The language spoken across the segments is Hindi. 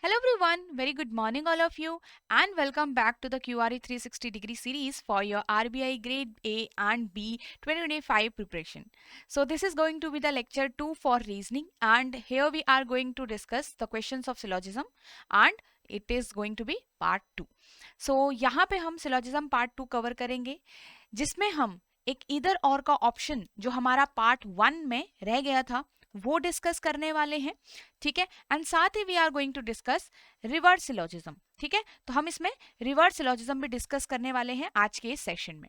Hello everyone, very good morning all of you and welcome back to the QRE 360 degree series for your RBI grade A and B 2025 preparation. So this is going to be the lecture 2 for reasoning and here we are going to discuss the questions of syllogism and it is going to be part 2. So यहाँ पे हम syllogism part 2 cover करेंगे जिसमें हम एक इधर और का ऑप्शन जो हमारा पार्ट 1 में रह गया था वो डिस्कस करने वाले हैं, ठीक है। एंड साथ ही we are going to discuss reverse syllogism, ठीक है। तो हम इसमें रिवर्स सिलोजिज्म भी डिस्कस करने वाले हैं आज के इस सेशन में।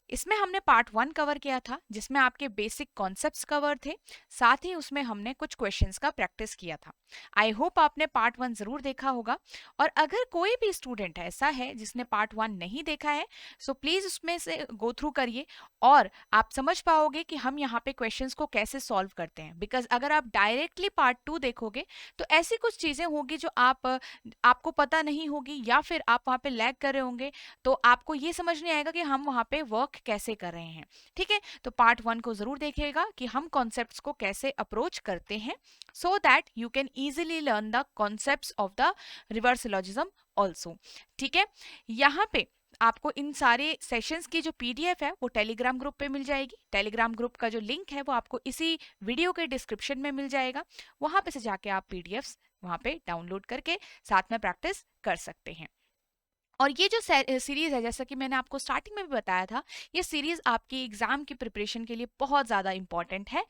इसमें हमने पार्ट 1 कवर किया था जिसमें आपके बेसिक कॉन्सेप्ट्स कवर थे, साथ ही उसमें हमने कुछ क्वेश्चंस का प्रैक्टिस किया था। आई होप आपने पार्ट 1 जरूर देखा होगा और अगर कोई भी स्टूडेंट ऐसा है जिसने पार्ट 1 नहीं देखा है सो प्लीज उसमें से गो थ्रू करिए और आप समझ पाओगे कि हम यहाँ पे क्वेश्चंस को कैसे सॉल्व करते हैं। बिकॉज अगर आप डायरेक्टली पार्ट 2 देखोगे तो ऐसी कुछ चीजें होगी जो आपको पता नहीं होगी या फिर आप वहाँ पे लैग कर रहे होंगे, तो आपको ये समझ नहीं आएगा कि हम वहाँ पे वर्क कैसे कर रहे हैं, ठीक है। तो पार्ट 1 को जरूर देखिएगा कि हम कॉन्सेप्ट्स को कैसे अप्रोच करते हैं so that you can easily learn the concepts of the reverse syllogism also, ठीक है। यहाँ पे आपको इन सारे सेशंस की जो पीडीएफ है वो टेलीग्राम ग्रुप पे मिल जाएगी। टेलीग्राम ग्रुप का जो लिंक है वो आपको इसी वीडियो के डिस्क्रिप्शन में मिल जाएगा, वहां पे से जाके आप पीडीएफ्स वहां पे डाउनलोड करके साथ में प्रैक्टिस कर सकते हैं। और ये जो सीरीज है जैसा कि मैंने आपको स्टार्टिंग में भी बताया था, ये सीरीज आपकी एग्जाम की प्रिपरेशन के लिए बहुत ज़्यादा इंपॉर्टेंट है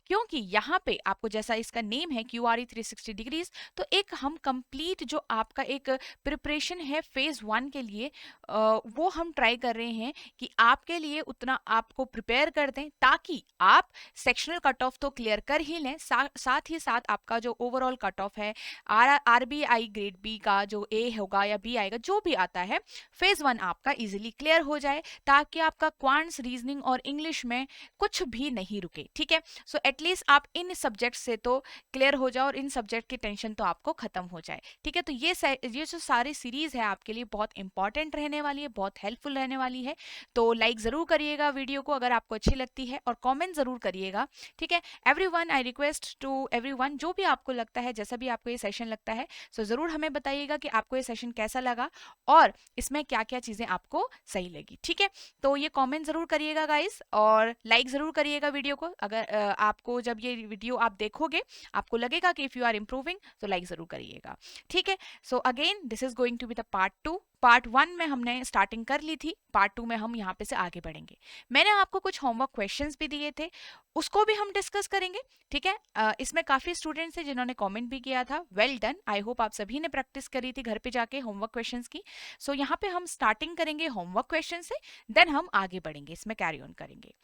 क्योंकि यहाँ पे आपको जैसा इसका नेम है QRE 360 डिग्रीज, तो एक हम कंप्लीट जो आपका एक प्रिपरेशन है फेज 1 के लिए वो हम ट्राई कर रहे हैं कि आपके लिए उतना आपको प्रिपेयर कर दें ताकि आप सेक्शनल कट ऑफ तो क्लियर कर ही लें, साथ ही साथ आपका जो ओवरऑल कट ऑफ है RBI ग्रेड बी का जो ए होगा या बी आएगा जो भी आता है फेज 1 आपका इजीली क्लियर हो जाए ताकि आपका क्वांट्स रीजनिंग और इंग्लिश में कुछ भी नहीं रुके, ठीक है। सो एटलीस्ट आप इन सब्जेक्ट से तो क्लियर हो जाओ और इन सब्जेक्ट की टेंशन तो आपको खत्म हो जाए, ठीक है। तो ये जो सारी सीरीज है आपके लिए बहुत इंपॉर्टेंट रहने वाली है, बहुत हेल्पफुल रहने वाली है। तो लाइक जरूर करिएगा वीडियो को अगर आपको अच्छी लगती है और कमेंट जरूर करिएगा, ठीक है। Everyone, I request to everyone, जो भी आपको लगता है जैसा भी आपको ये सेशन लगता है सो जरूर हमें बताइएगा कि आपको ये सेशन कैसा लगा और इसमें क्या क्या चीजें आपको सही लगी, ठीक है। तो ये कमेंट जरूर करिएगा गाइस और लाइक जरूर करिएगा वीडियो को। अगर आपको जब ये वीडियो आप देखोगे आपको लगेगा कि इफ यू आर इम्प्रूविंग तो लाइक जरूर करिएगा, ठीक है। So again this is going to be the part 2। Part 1 में हमने स्टार्टिंग कर ली थी, पार्ट 2 में हम यहाँ पे से आगे बढ़ेंगे। मैंने आपको कुछ होमवर्क क्वेश्चंस भी दिए थे, उसको भी हम डिस्कस करेंगे, ठीक है। इसमें काफी स्टूडेंट्स हैं जिन्होंने कमेंट भी किया था, वेल डन। आई होप आप सभी ने प्रैक्टिस करी थी घर पे जाके होमवर्क क्वेश्चंस की। सो यहाँ पे हम स्टार्टिंग करेंगे होमवर्क क्वेश्चन से, देन हम आगे बढ़ेंगे, इसमें कैरी ऑन करेंगे।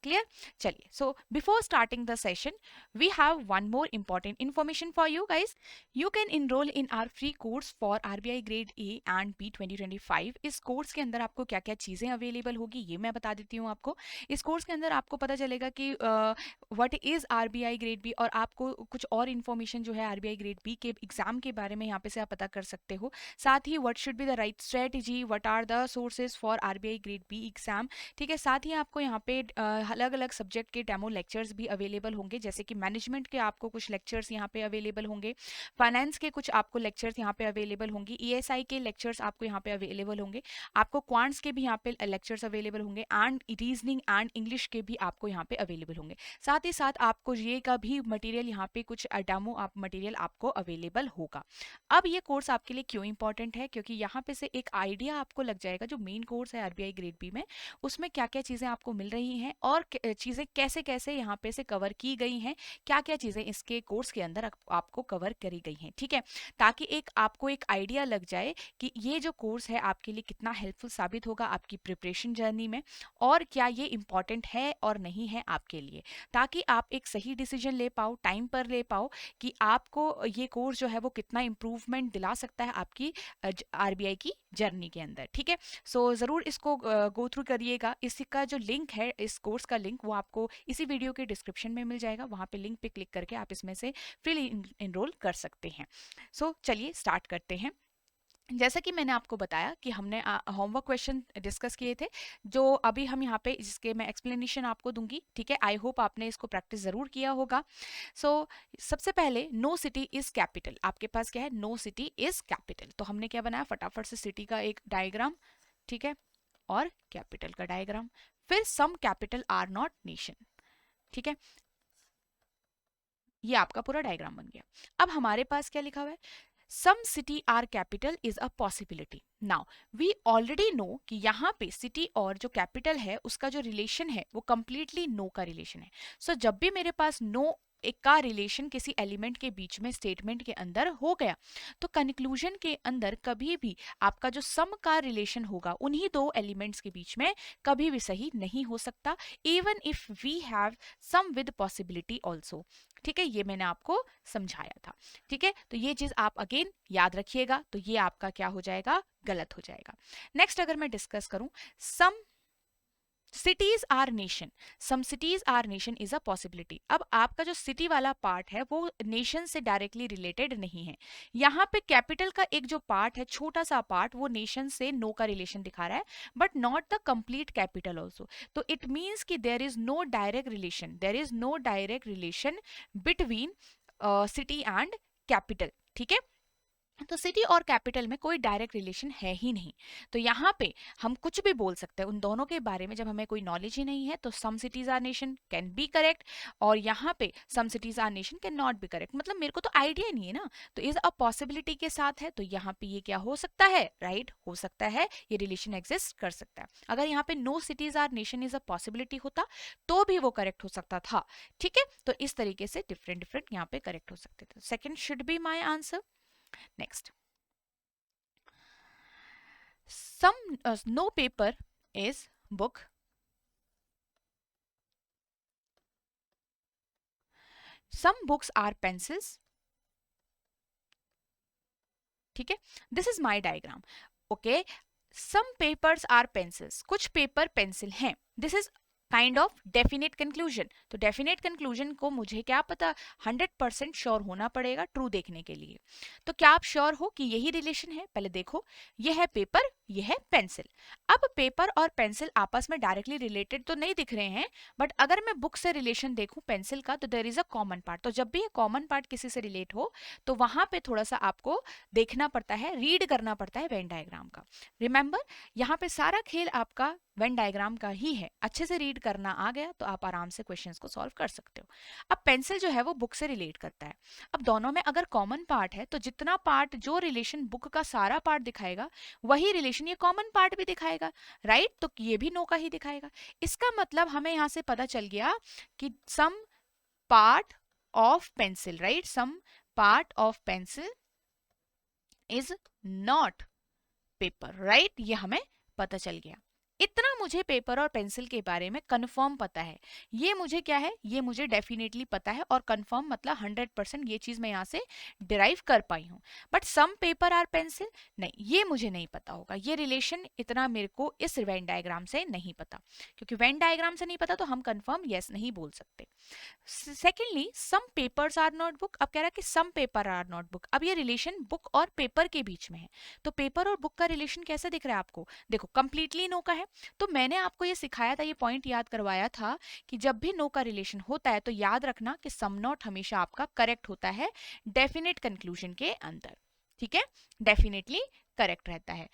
क्लियर? चलिए, so before starting the session we have one more important information for you guys. You can enroll in our free course for RBI grade A and B 2025. इस कोर्स के अंदर आपको क्या क्या चीज़ें अवेलेबल होगी ये मैं बता देती हूँ आपको। इस कोर्स के अंदर आपको पता चलेगा कि what is RBI grade B और आपको कुछ और इन्फॉर्मेशन जो है RBI ग्रेड बी के एग्जाम के बारे में यहाँ पे से आप पता कर सकते हो। साथ ही what should be the right strategy, what are the sources for RBI grade B exam, ठीक है। साथ ही आपको यहाँ पे अलग अलग सब्जेक्ट के डेमो लेक्चर्स भी अवेलेबल होंगे, जैसे कि मैनेजमेंट के आपको कुछ लेक्चर्स यहाँ पे अवेलेबल होंगे, फाइनेंस के कुछ आपको लेक्चर्स यहाँ पे अवेलेबल होंगे, ESI के लेक्चर्स आपको यहाँ पे अवेलेबल होंगे, आपको क्वांट्स के भी यहाँ पे लेक्चर्स अवेलेबल होंगे एंड रीजनिंग एंड इंग्लिश के भी आपको यहाँ पे अवेलेबल होंगे। साथ ही साथ आपको ये का भी मटेरियल यहाँ पे कुछ डेमो आप मटेरियल आपको अवेलेबल होगा। अब ये कोर्स आपके लिए क्यों इंपॉर्टेंट है, क्योंकि यहाँ पे से एक आइडिया आपको लग जाएगा जो मेन कोर्स है RBI ग्रेड बी में उसमें क्या क्या चीज़ें आपको मिल रही हैं और चीज़ें कैसे कैसे यहाँ पे से कवर की गई हैं, क्या क्या चीज़ें इसके कोर्स के अंदर आपको कवर करी गई हैं, ठीक है। ताकि आपको एक आइडिया लग जाए कि ये जो कोर्स है आपके लिए कितना हेल्पफुल साबित होगा आपकी प्रिपरेशन जर्नी में और क्या ये इम्पॉर्टेंट है और नहीं है आपके लिए, ताकि आप एक सही डिसीजन ले पाओ, टाइम पर ले पाओ कि आपको ये कोर्स जो है वो कितना इम्प्रूवमेंट दिला सकता है आपकी RBI की जर्नी के अंदर, ठीक है। सो ज़रूर इसको गो थ्रू करिएगा। इसका जो लिंक है इस कोर्स का लिंक वो आपको इसी वीडियो के डिस्क्रिप्शन में मिल जाएगा, वहाँ पे लिंक पे क्लिक करके आप इसमें से फ्रीली इनरोल कर सकते हैं। सो चलिए स्टार्ट करते हैं। जैसा कि मैंने आपको बताया कि हमने होमवर्क क्वेश्चन डिस्कस किए थे, जो अभी हम यहाँ पे इसके मैं एक्सप्लेनेशन आपको दूंगी, ठीक है। आई होप आपने इसको प्रैक्टिस ज़रूर किया होगा। सो सबसे पहले नो सिटी इज कैपिटल, आपके पास क्या है, नो सिटी इज कैपिटल। तो हमने क्या बनाया, फटाफट से सिटी का एक डायग्राम, ठीक है, और कैपिटल का डायग्राम। फिर some capital are not nation, ठीक है, ये आपका पूरा डायग्राम बन गया। अब हमारे पास क्या लिखा हुआ है, some city are capital is a possibility. Now we already know कि यहाँ पे सिटी और जो कैपिटल है उसका जो रिलेशन है वो कंप्लीटली नो का रिलेशन है। सो जब भी मेरे पास नो एक का रिलेशन किसी एलिमेंट के बीच में स्टेटमेंट के अंदर हो गया, तो कंक्लूजन के अंदर कभी भी आपका जो सम का रिलेशन होगा उन्हीं दो एलिमेंट्स के बीच में कभी भी सही नहीं हो सकता, even if we have some with possibility also, ठीक है। ये मैंने आपको समझाया था, ठीक है। तो ये चीज आप अगेन याद रखिएगा, तो ये आपका क्या हो जाएगा, गलत हो जाएगा। नेक्स्ट अगर मैं डिस्कस करूं, some cities are nation, some cities are nation is a possibility. अब आपका जो सिटी वाला पार्ट है वो नेशन से डायरेक्टली रिलेटेड नहीं है। यहाँ पे कैपिटल का एक जो पार्ट है, छोटा सा पार्ट, वो नेशन से नो का रिलेशन दिखा रहा है, but not the complete capital also. तो इट मीन्स कि there is no direct relation, there is no direct relation between city and capital, ठीक है। तो सिटी और कैपिटल में कोई डायरेक्ट रिलेशन है ही नहीं। तो यहाँ पे हम कुछ भी बोल सकते हैं उन दोनों के बारे में, जब हमें कोई नॉलेज ही नहीं है। तो some cities are nation can be correct, और यहाँ पे some cities are nation can not be correct, मतलब मेरे को तो आइडिया नहीं है ना, तो इज अ पॉसिबिलिटी के साथ है, तो यहाँ पे ये क्या हो सकता है, राइट हो सकता है, ये रिलेशन एग्जिस्ट कर सकता है। अगर यहाँ पे no cities are nation is a possibility होता तो भी वो करेक्ट हो सकता था, ठीक है। तो इस तरीके से डिफरेंट डिफरेंट यहाँ पे करेक्ट हो सकते थे। Second should be my answer. Next, some no paper is book, some books are pencils, ठीक है। This is my diagram, okay. Some papers are pencils, कुछ पेपर पेंसिल हैं, this is kind of definite conclusion. तो डेफिनेट कंक्लूजन को मुझे क्या पता, 100% श्योर होना पड़ेगा ट्रू देखने के लिए। तो क्या आप श्योर हो कि यही रिलेशन है, पहले देखो, ये है पेपर, ये है पेंसिल। अब पेपर और पेंसिल आपस में डायरेक्टली रिलेटेड तो नहीं दिख रहे हैं, बट अगर मैं बुक से रिलेशन देखूं पेंसिल का, तो there is a common part. तो जब भी ये कॉमन पार्ट किसी से रिलेट हो, तो वहां पे थोड़ा सा आपको देखना पड़ता है, रीड करना पड़ता है वेन डायग्राम का। रिमेंबर, यहाँ पे सारा खेल आपका वेन डायग्राम का ही है। अच्छे से रीड करना आ गया तो आप आराम से क्वेश्चंस को सॉल्व कर सकते हो। अब पेंसिल जो है वो बुक से रिलेट करता है। अब दोनों में अगर कॉमन पार्ट है, तो जितना पार्ट जो रिलेशन बुक का सारा पार्ट दिखाएगा, वही रिलेशन ये कॉमन पार्ट भी दिखाएगा, राइट। तो ये भी नो का ही दिखाएगा। इसका मतलब हमें यहाँ से पता चल गया कि some part of pencil, right, some part of pencil is not paper, right, ये हमें पता चल गया। इतना मुझे पेपर और पेंसिल के बारे में कंफर्म पता है। ये मुझे क्या है, ये मुझे डेफिनेटली पता है, और कंफर्म मतलब 100% ये चीज मैं यहाँ से डिराइव कर पाई हूँ। But some paper are pencil, नहीं, ये मुझे नहीं पता होगा। ये रिलेशन इतना मेरे को इस वेन डायग्राम से नहीं पता, क्योंकि वेन डायग्राम से नहीं पता तो हम कंफर्म यस नहीं बोल सकते। Secondly, some papers are not book. अब कह रहा है कि some paper are not book. अब ये रिलेशन बुक और पेपर के बीच में है, तो पेपर और बुक का रिलेशन कैसे दिख रहा है आपको, देखो कंप्लीटली नो का है। तो मैंने आपको ये सिखाया था, ये पॉइंट याद करवाया था कि जब भी नो का रिलेशन होता है तो याद रखना कि सम नॉट हमेशा आपका करेक्ट होता है डेफिनेट कंक्लूजन के अंदर, ठीक है, डेफिनेटली करेक्ट रहता है।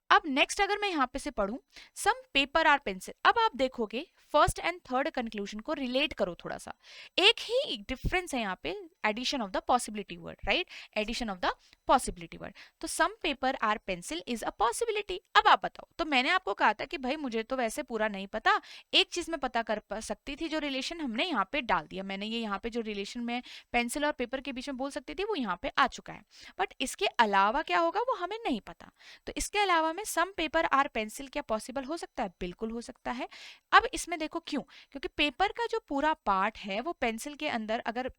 अब नेक्स्ट अगर मैं यहाँ पे से पढ़ूं, सम पेपर आर पेंसिल, अब आप देखोगे फर्स्ट एंड थर्ड कंक्लूजन को रिलेट करो थोड़ा सा। एक ही डिफरेंस है यहाँ पे, addition of the possibility word, right, addition of the possibility word. तो some paper are pencil is a possibility. अब आप बताओ, तो मैंने आपको कहा था कि भाई मुझे तो वैसे पूरा नहीं पता, एक चीज मैं पता कर सकती थी, जो रिलेशन हमने यहाँ पे डाल दिया, मैंने ये यहाँ पे जो रिलेशन में पेंसिल और पेपर के बीच में बोल सकती थी वो यहाँ पे आ चुका है, बट इसके अलावा क्या होगा वो हमें नहीं पता। तो इसके अलावा में सम पेपर आर पेंसिल क्या पॉसिबल हो सकता है, बिल्कुल हो सकता है। अब इसमें देखो क्यों, क्योंकि पेपर का जो पूरा पार्ट है वो पेंसिल के अंदर अगर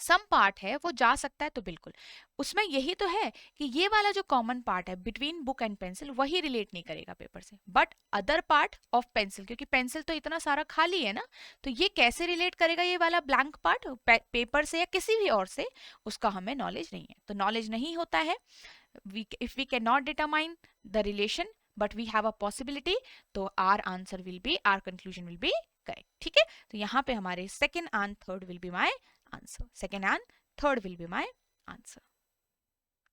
सम पार्ट है वो जा सकता है तो बिल्कुल, उसमें यही तो है कि ये वाला जो कॉमन पार्ट है बिटवीन बुक एंड पेंसिल वही रिलेट नहीं करेगा पेपर से, but other part of pencil, क्योंकि पेंसिल तो इतना सारा खाली है ना, तो ये कैसे रिलेट करेगा ये वाला ब्लैंक पार्ट पेपर से या किसी भी और से, उसका हमें नॉलेज नहीं है। तो नॉलेज नहीं होता है, if we cannot determine the relation but we have a possibility, तो our answer will be, our conclusion will be correct। ठीक है, तो यहाँ पे हमारे second and third will be my answer, second and third will be my answer।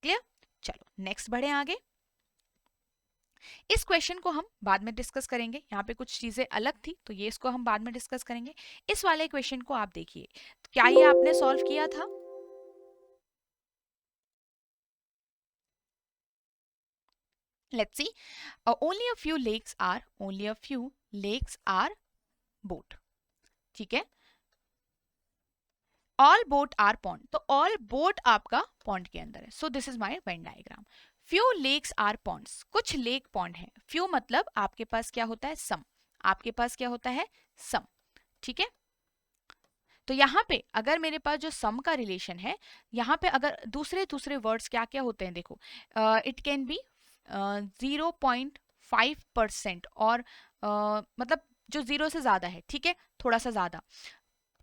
Clear? चलो नेक्स्ट बढ़े आगे। इस क्वेश्चन को हम बाद में डिस्कस करेंगे, यहाँ पे कुछ चीजें अलग थी तो ये इसको हम बाद में डिस्कस करेंगे। इस वाले क्वेश्चन को आप देखिए, क्या ये आपने सॉल्व किया था? Let's see. Only a few lakes are boat। ठीक है, ऑल बोट आर पॉन्ड, तो ऑल बोट आपका पॉन्ड के अंदर है। So this is my Venn diagram. Few lakes are ponds, कुछ लेक पॉन्ड है। फ्यू मतलब आपके पास क्या होता है, सम, आपके पास क्या होता है, सम। ठीक है, तो यहाँ पे अगर मेरे पास जो सम का रिलेशन है, यहाँ पे अगर दूसरे दूसरे वर्ड्स क्या क्या होते हैं देखो, इट कैन बी 0.5% और मतलब जो जीरो से ज्यादा है, ठीक है, थोड़ा सा ज्यादा,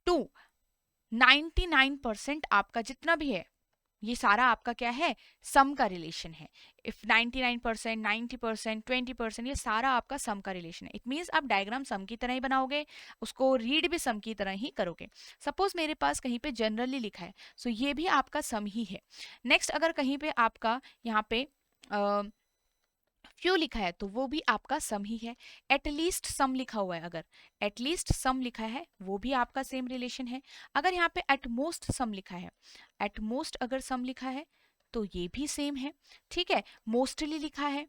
टू 99% आपका जितना भी है ये सारा आपका क्या है, सम का रिलेशन है। इफ 99%, 90%, 20%, ये सारा आपका सम का रिलेशन है। इट मीन्स आप डायग्राम सम की तरह ही बनाओगे, उसको रीड भी सम की तरह ही करोगे। सपोज मेरे पास कहीं पे जनरली लिखा है, सो ये भी आपका सम ही है। नेक्स्ट अगर कहीं पे आपका यहाँ पे फ्यू लिखा है तो वो भी आपका सम ही है। एटलीस्ट सम लिखा हुआ है, अगर एटलीस्ट सम लिखा है वो भी आपका सेम रिलेशन है। अगर यहाँ पे एटमोस्ट सम लिखा है, एटमोस्ट अगर सम लिखा है तो ये भी सेम है। ठीक है, मोस्टली लिखा है,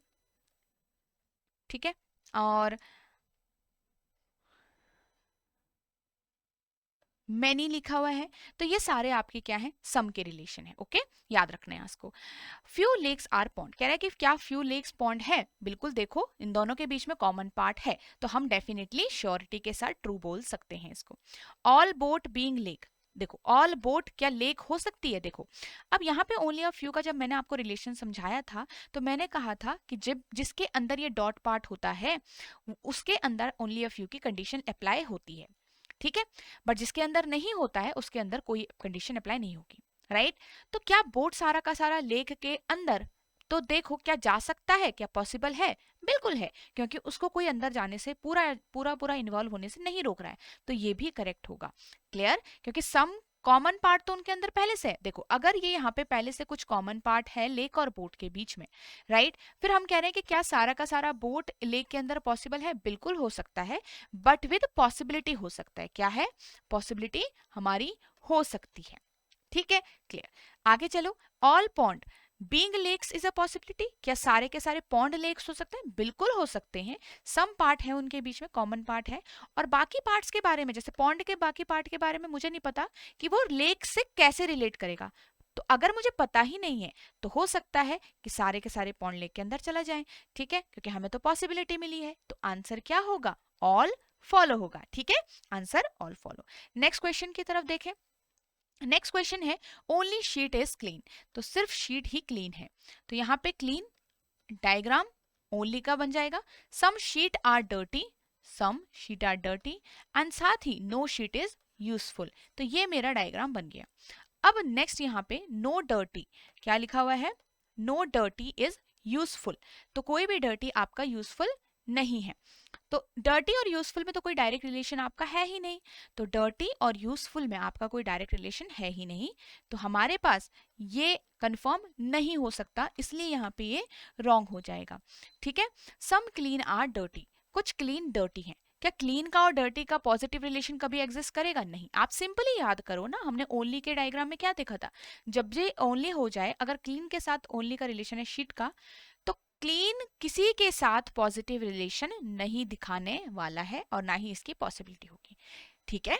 ठीक है, और मैनी लिखा हुआ है, तो ये सारे आपके क्या है, सम के रिलेशन है। ओके, याद रखना है इसको। फ्यू लेक्स आर पॉन्ड, कह रहा है कि क्या फ्यू लेक्स पॉन्ड है? बिल्कुल, देखो इन दोनों के बीच में कॉमन पार्ट है, तो हम डेफिनेटली श्योरिटी के साथ ट्रू बोल सकते हैं इसको। ऑल बोट बीइंग लेक, देखो ऑल बोट क्या लेक हो सकती है? देखो अब यहाँ पे ओनली अ फ्यू का जब मैंने आपको रिलेशन समझाया था तो मैंने कहा था कि जब जिसके अंदर ये डॉट पार्ट होता है उसके अंदर ओनली अ फ्यू की कंडीशन अप्लाई होती है। ठीक है, बट जिसके अंदर नहीं होता है उसके अंदर कोई कंडीशन अप्लाई नहीं होगी, राइट? तो क्या बोट सारा का सारा लेक के अंदर, तो देखो क्या जा सकता है, क्या पॉसिबल है? बिल्कुल है, क्योंकि उसको कोई अंदर जाने से पूरा पूरा पूरा इन्वॉल्व होने से नहीं रोक रहा है, तो ये भी करेक्ट होगा। क्लियर? क्योंकि सम कॉमन पार्ट तो उनके अंदर पहले से है। देखो अगर ये यहाँ पे पहले से कुछ कॉमन पार्ट है लेक और बोट के बीच में, राइट, फिर हम कह रहे हैं कि क्या सारा का सारा बोट लेक के अंदर पॉसिबल है? बिल्कुल हो सकता है, बट विद पॉसिबिलिटी हो सकता है। क्या है? पॉसिबिलिटी हमारी हो सकती है। ठीक है, क्लियर। आगे चलो, all pond being lakes is a possibility, क्या सारे के सारे पॉन्ड लेक्स हो सकते हैं? बिल्कुल हो सकते हैं। सम पार्ट है उनके बीच में, कॉमन पार्ट है, और बाकी पार्ट्स के बारे में, जैसे पॉन्ड के बाकी पार्ट के बारे में मुझे नहीं पता कि वो लेक से कैसे रिलेट करेगा। तो अगर मुझे पता ही नहीं है तो हो सकता है कि सारे के सारे पॉन्ड लेक के अंदर चला जाए। ठीक है, क्योंकि हमें तो पॉसिबिलिटी मिली है, तो आंसर क्या होगा? ऑल फॉलो होगा। ठीक है, answer all follow. Next question की तरफ देखें। नेक्स्ट क्वेश्चन है ओनली शीट इज क्लीन, तो सिर्फ शीट ही क्लीन है, तो यहाँ पे क्लीन डायग्राम ओनली का बन जाएगा। Some sheet are dirty, some sheet are dirty, and साथ ही नो शीट इज यूजफुल, तो ये मेरा डायग्राम बन गया। अब नेक्स्ट यहाँ पे नो डर्टी क्या लिखा हुआ है? नो डर्टी इज यूजफुल, तो कोई भी डर्टी आपका यूजफुल नहीं है। तो डर्टी और यूजफुल में तो कोई डायरेक्ट रिलेशन आपका है ही नहीं, तो डर्टी और यूजफुल में आपका कोई डायरेक्ट रिलेशन है ही नहीं, तो हमारे पास ये कंफर्म नहीं हो सकता, इसलिए यहाँ पे ये रॉन्ग हो जाएगा। ठीक है, सम क्लीन आर डर्टी, कुछ क्लीन डर्टी है। क्या क्लीन का और डर्टी का पॉजिटिव रिलेशन कभी एग्जिस्ट करेगा? नहीं। आप सिंपली याद करो ना, हमने ओनली के डायग्राम में क्या देखा था, जब ये ओनली हो जाए, अगर क्लीन के साथ ओनली का रिलेशन है शीट का, तो क्लीन किसी के साथ पॉजिटिव रिलेशन नहीं दिखाने वाला है और ना ही इसकी पॉसिबिलिटी होगी। ठीक है,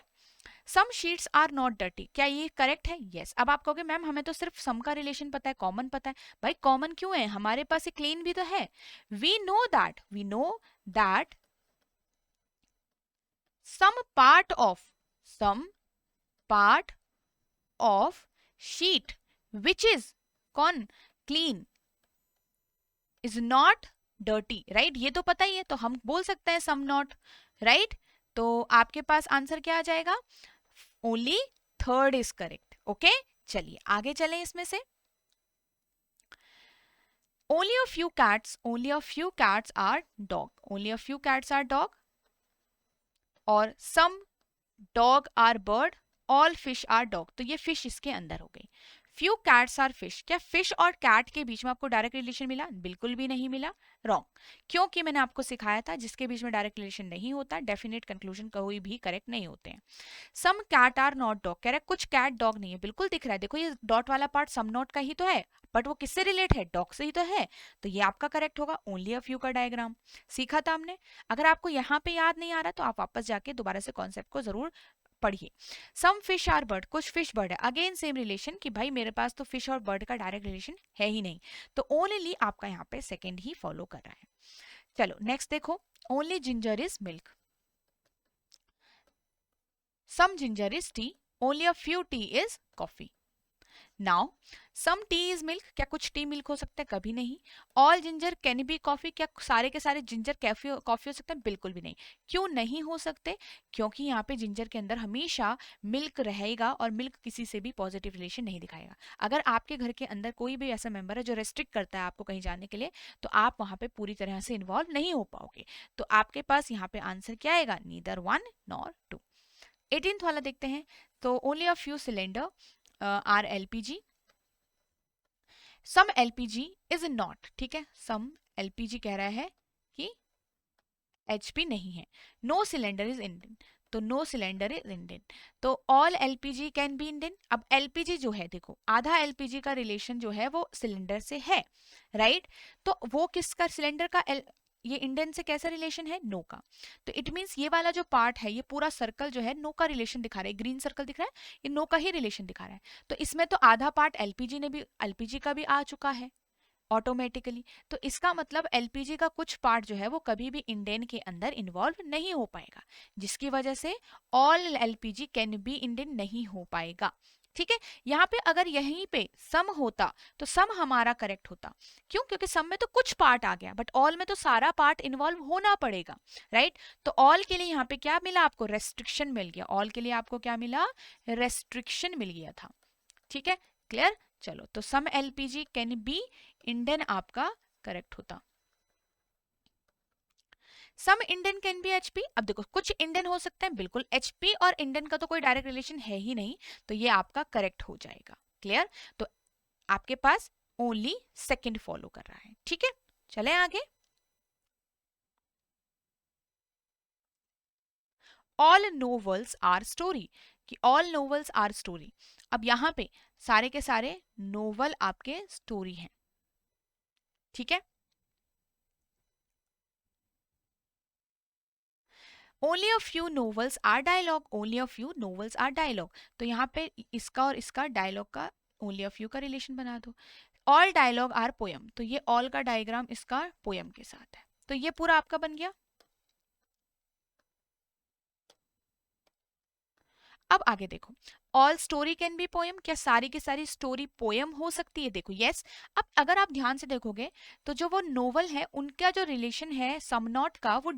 सम शीट्स आर नॉट डर्टी, क्या ये करेक्ट है? यस। अब आप कहोगे मैम हमें तो सिर्फ सम का रिलेशन पता है, कॉमन पता है। भाई कॉमन क्यों है, हमारे पास क्लीन भी तो है। We know that some part of sheet which is कौन clean is not dirty, right? ये तो पता ही है, तो हम बोल सकते हैं सम नॉट, राइट? तो आपके पास आंसर क्या आ जाएगा? Only third is correct. Okay, चलिए आगे चलें इसमें से। Only a few cats, only a few cats are dog. Only a few cats are dog. और some dog are bird. All fish are dog. तो ये fish इसके अंदर हो गई। Few cats are fish. क्या fish और cat के बीच में आपको डायरेक्ट रिलेशन मिला? बिल्कुल भी नहीं मिला। रॉन्ग, क्योंकि मैंने आपको सिखाया था जिसके बीच में डायरेक्ट रिलेशन नहीं होता, डेफिनेट कंक्लूजन कोई भी करेक्ट नहीं होते हैं। सम कैट आर नॉट डॉग, कह रहा है कुछ कैट डॉग नहीं है, बिल्कुल दिख रहा है, देखो ये डॉट वाला पार्ट सम नॉट का ही तो है, बट वो किससे रिलेट है? डॉग से ही तो है, तो ये आपका करेक्ट होगा। ओनली अ फ्यू का डायग्राम सीखा था हमने। अगर आपको यहाँ पे याद नहीं आ रहा तो आप वापस जाके दोबारा से कॉन्सेप्ट को जरूर पढ़िए। सम फिश आर बर्ड, कुछ फिश बर्ड है, अगेन सेम रिलेशन कि भाई मेरे पास तो फिश और बर्ड का डायरेक्ट रिलेशन है ही नहीं, तो ओनली आपका यहाँ पे सेकेंड ही फॉलो कर रहा है। चलो नेक्स्ट देखो, only ginger is milk, some ginger is tea, only a few tea is coffee. Now some tea is milk, क्या कुछ टी मिल्क हो सकता है? कभी नहीं। All ginger can be coffee, क्या सारे के सारे जिंजर कॉफी हो सकते हैं? बिल्कुल भी नहीं। क्यों नहीं हो सकते? क्योंकि यहाँ पे जिंजर के अंदर हमेशा मिल्क रहेगा और मिल्क किसी से भी पॉजिटिव रिलेशन नहीं दिखाएगा। अगर आपके घर के अंदर कोई भी ऐसा मेंबर है जो रेस्ट्रिक्ट करता है आपको कहीं जाने के लिए, तो आप वहां पे पूरी तरह से इन्वॉल्व नहीं हो पाओगे। तो आपके पास यहाँ पे आंसर क्या आएगा? Neither 1 nor 2। 18th वाला देखते हैं। तो only a few cylinder are LPG, some LPG is not, ठीक है, सम एलपीजी कह रहा है कि एचपी नहीं है। नो सिलेंडर इज इंडियन, तो नो सिलेंडर इज इंडियन। तो all LPG can be Indian. अब एलपीजी जो है, देखो आधा एलपीजी का रिलेशन जो है वो सिलेंडर से है, राइट? तो वो किसका? सिलेंडर का ये इंडियन से कैसा रिलेशन है? नो का। तो इट मीन्स ये वाला जो पार्ट है, ये पूरा सर्कल जो है नो का रिलेशन दिखा रहा है, ग्रीन सर्कल दिख रहा है, ये नो का ही रिलेशन दिखा रहा है। तो इसमें तो आधा पार्ट एलपीजी का भी आ चुका है ऑटोमेटिकली। तो इसका मतलब एलपीजी का कुछ पार्ट जो है वो कभी भी इंडेन के अंदर इन्वॉल्व नहीं हो पाएगा, जिसकी वजह से all LPG can B Indane नहीं हो पाएगा। ठीक है, यहाँ पे अगर यहीं पे सम होता तो सम हमारा करेक्ट होता। क्यों? क्योंकि सम में तो कुछ पार्ट आ गया, बट ऑल में तो सारा पार्ट इन्वॉल्व होना पड़ेगा, राइट? तो ऑल के लिए यहाँ पे क्या मिला आपको? रेस्ट्रिक्शन मिल गया। ऑल के लिए आपको क्या मिला? रेस्ट्रिक्शन मिल गया था। ठीक है, क्लियर? चलो, तो some LPG can be Indian आपका करेक्ट होता। Some Indian can be HP, अब देखो कुछ इंडियन हो सकते हैं, बिल्कुल एचपी और इंडियन का तो कोई डायरेक्ट रिलेशन है ही नहीं, तो ये आपका करेक्ट हो जाएगा। क्लियर? तो आपके पास ओनली सेकंड फॉलो कर रहा है। ठीक है, चले आगे। ऑल नोवेल्स आर स्टोरी, कि ऑल नोवेल्स आर स्टोरी। अब यहां पे सारे के सारे नोवेल आपके स्टोरी हैं। ठीक है, only a few novels are dialogue, only a few novels are dialogue. तो यहाँ पे इसका और इसका डायलॉग का ओनली अ फ्यू का रिलेशन बना दो। ऑल डायलॉग आर पोयम, तो ये ऑल का डायग्राम इसका पोयम के साथ है, तो ये पूरा आपका बन गया। अब आगे देखो, all story can be poem, क्या सारी की सारी स्टोरी पोयम हो सकती है? देखो यस। अब अगर आप ध्यान से देखोगे तो जो वो नोवेल है उनका जो रिलेशन है समनॉट का, वो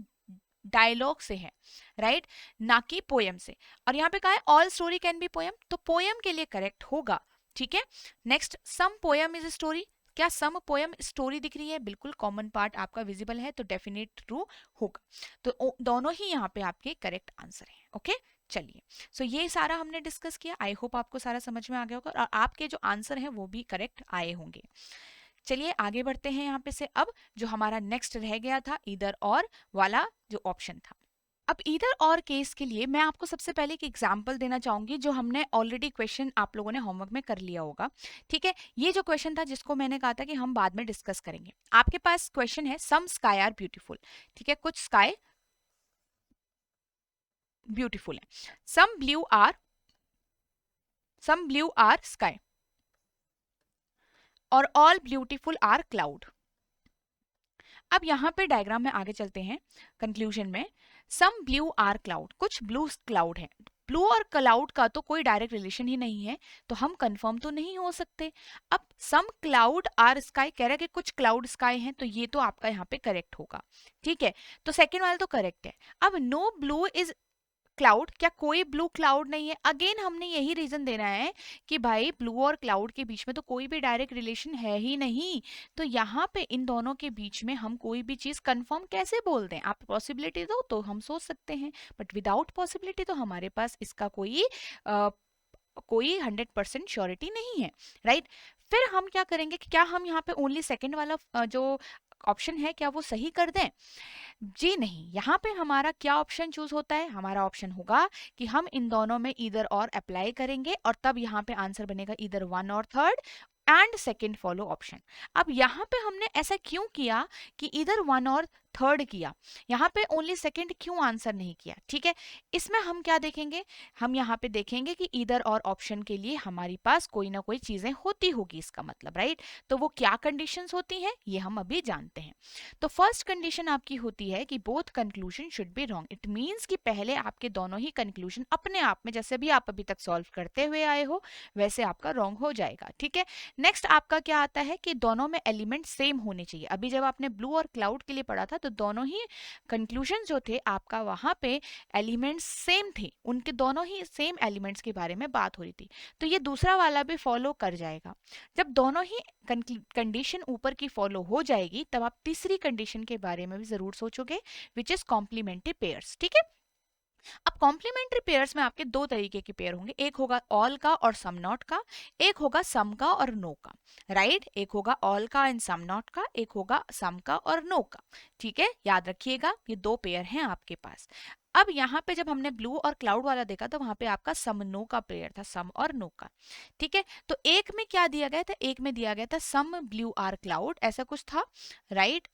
डायलॉग से है, राइट? ना कि पोयम से। और यहाँ पे कहा है all story can be poem, तो पोयम के लिए करेक्ट होगा। ठीक है, next, some poem is story, क्या सम पोयम स्टोरी दिख रही है? बिल्कुल, कॉमन पार्ट आपका विजिबल है, तो डेफिनेट ट्रू होगा। तो दोनों ही यहाँ पे आपके करेक्ट आंसर है। ओके, चलिए, सो ये सारा हमने डिस्कस किया। आई होप आपको सारा समझ में आ गया होगा और आपके जो आंसर हैं वो भी करेक्ट आए होंगे। चलिए आगे बढ़ते हैं यहाँ पे से। अब जो हमारा नेक्स्ट रह गया था ईदर और वाला जो ऑप्शन था। अब ईदर और केस के लिए मैं आपको सबसे पहले एक एग्जांपल देना चाहूंगी, जो हमने ऑलरेडी क्वेश्चन आप लोगों ने होमवर्क में कर लिया होगा। ठीक है, ये जो क्वेश्चन था जिसको मैंने कहा था कि हम बाद में डिस्कस करेंगे। आपके पास क्वेश्चन है सम स्काई आर ब्यूटीफुल। ठीक है, कुछ स्काई ब्यूटीफुल है। सम ब्लू आर स्काई और ऑल ब्यूटीफुल आर क्लाउड। अब यहाँ पे डायग्राम में आगे चलते हैं कंक्लूजन में। सम ब्लू आर क्लाउड, कुछ ब्लू क्लाउड है, ब्लू और क्लाउड का तो कोई डायरेक्ट रिलेशन ही नहीं है, तो हम कंफर्म तो नहीं हो सकते। अब सम क्लाउड आर स्काई कह रहा है कि कुछ क्लाउड स्काई हैं, तो ये तो आपका यहाँ पे करेक्ट होगा। ठीक है, तो सेकेंड वाला तो करेक्ट है। अब नो ब्लू इज क्लाउड, क्या कोई ब्लू क्लाउड नहीं है? अगेन हमने यही रीजन देना है कि भाई ब्लू और क्लाउड के बीच में तो कोई भी डायरेक्ट रिलेशन है ही नहीं, तो यहाँ पे इन दोनों के बीच में हम कोई भी चीज कंफर्म कैसे बोल दें? आप पॉसिबिलिटी दो तो हम सोच सकते हैं, बट विदाउट पॉसिबिलिटी तो हमारे पास इसका कोई 100% श्योरिटी नहीं है, राइट? फिर हम क्या करेंगे कि क्या हम यहाँ पे ओनली सेकंड वाला जो ऑप्शन है क्या वो सही कर दें? जी नहीं, यहाँ पे हमारा क्या ऑप्शन चूज होता है? हमारा ऑप्शन होगा कि हम इन दोनों में ईदर और अप्लाई करेंगे, और तब यहाँ पे आंसर बनेगा ईदर वन और third and second follow option. अब यहाँ पे हमने ऐसा क्यों किया कि इधर वन और थर्ड किया, यहाँ पे ओनली सेकंड क्यों आंसर नहीं किया? ठीक है, इसमें हम क्या देखेंगे? हम यहाँ पे देखेंगे कि इधर और ऑप्शन के लिए हमारी पास कोई ना कोई चीजें होती होगी, इसका मतलब, राइट? तो वो क्या कंडीशंस होती हैं ये हम अभी जानते हैं। तो फर्स्ट कंडीशन आपकी होती है कि both conclusion should be wrong. It means कि पहले आपके दोनों ही कंक्लूजन अपने आप में, जैसे भी आप अभी तक सॉल्व करते हुए आए हो वैसे आपका रॉन्ग हो जाएगा। ठीक है, नेक्स्ट आपका क्या आता है कि दोनों में एलिमेंट सेम होने चाहिए। अभी जब आपने ब्लू और क्लाउड के लिए पढ़ा था तो दोनों ही कंक्लूजन जो थे आपका वहां पे एलिमेंट्स सेम थे, उनके दोनों ही सेम एलिमेंट्स के बारे में बात हो रही थी, तो ये दूसरा वाला भी फॉलो कर जाएगा। जब दोनों ही कंडीशन ऊपर की फॉलो हो जाएगी तब आप तीसरी कंडीशन के बारे में भी जरूर सोचोगे, विच इज कॉम्प्लीमेंट्री पेयर्स। ठीक है, अब कॉम्प्लीमेंट्री पेयर्स में आपके दो तरीके के पेयर होंगे, एक होगा ऑल का और सम नॉट का, एक होगा सम का और नो का, राइट? एक होगा ऑल का एंड सम नॉट का, एक होगा सम का और नो का। ठीक है, याद रखिएगा ये दो पेयर हैं आपके पास। अब यहाँ पे जब हमने ब्लू और क्लाउड वाला देखा तो वहां पे आपका सम नो का पेयर था, सम और नो का। ठीक है, तो एक में क्या दिया गया था? एक में दिया गया था सम ब्लू आर क्लाउड, ऐसा कुछ था, राइट?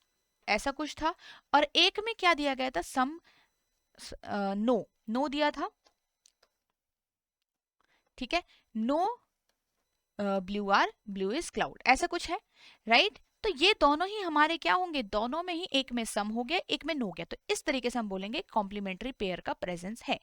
ऐसा कुछ था। और एक में क्या दिया गया था? सम नो, नो दिया था। ठीक है, no blue are blue is cloud, ऐसा कुछ है, राइट? तो ये दोनों ही हमारे क्या होंगे? दोनों में ही एक में सम हो गया, एक में नो गया, तो इस तरीके से हम बोलेंगे कॉम्प्लीमेंट्री पेयर का प्रेजेंस है।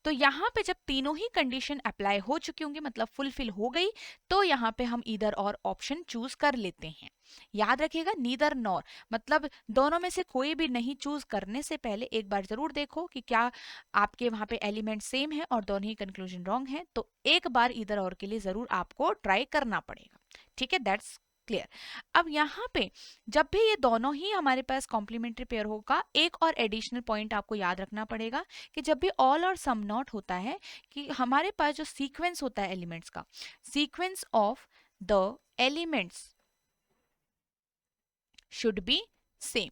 तो यहाँ पे जब तीनों ही कंडीशन अप्लाई हो चुकी होंगी, मतलब फुलफिल हो गई, तो यहाँ पे हम इधर और ऑप्शन चूज कर लेते हैं। याद रखिएगा, नीदर नॉर, मतलब दोनों में से कोई भी नहीं चूज करने से पहले एक बार जरूर देखो कि क्या आपके वहां पे एलिमेंट सेम है और दोनों ही कंक्लूजन रॉन्ग है, तो एक बार इधर और के लिए जरूर आपको ट्राई करना पड़ेगा। ठीक है, दैट्स क्लियर। अब यहाँ पे जब भी ये दोनों ही हमारे पास कॉम्प्लीमेंट्री पेयर होगा, एक और एडिशनल पॉइंट आपको याद रखना पड़ेगा कि जब भी ऑल और सम नॉट होता है कि हमारे पास जो सीक्वेंस होता है एलिमेंट्स का, sequence of the elements should be same,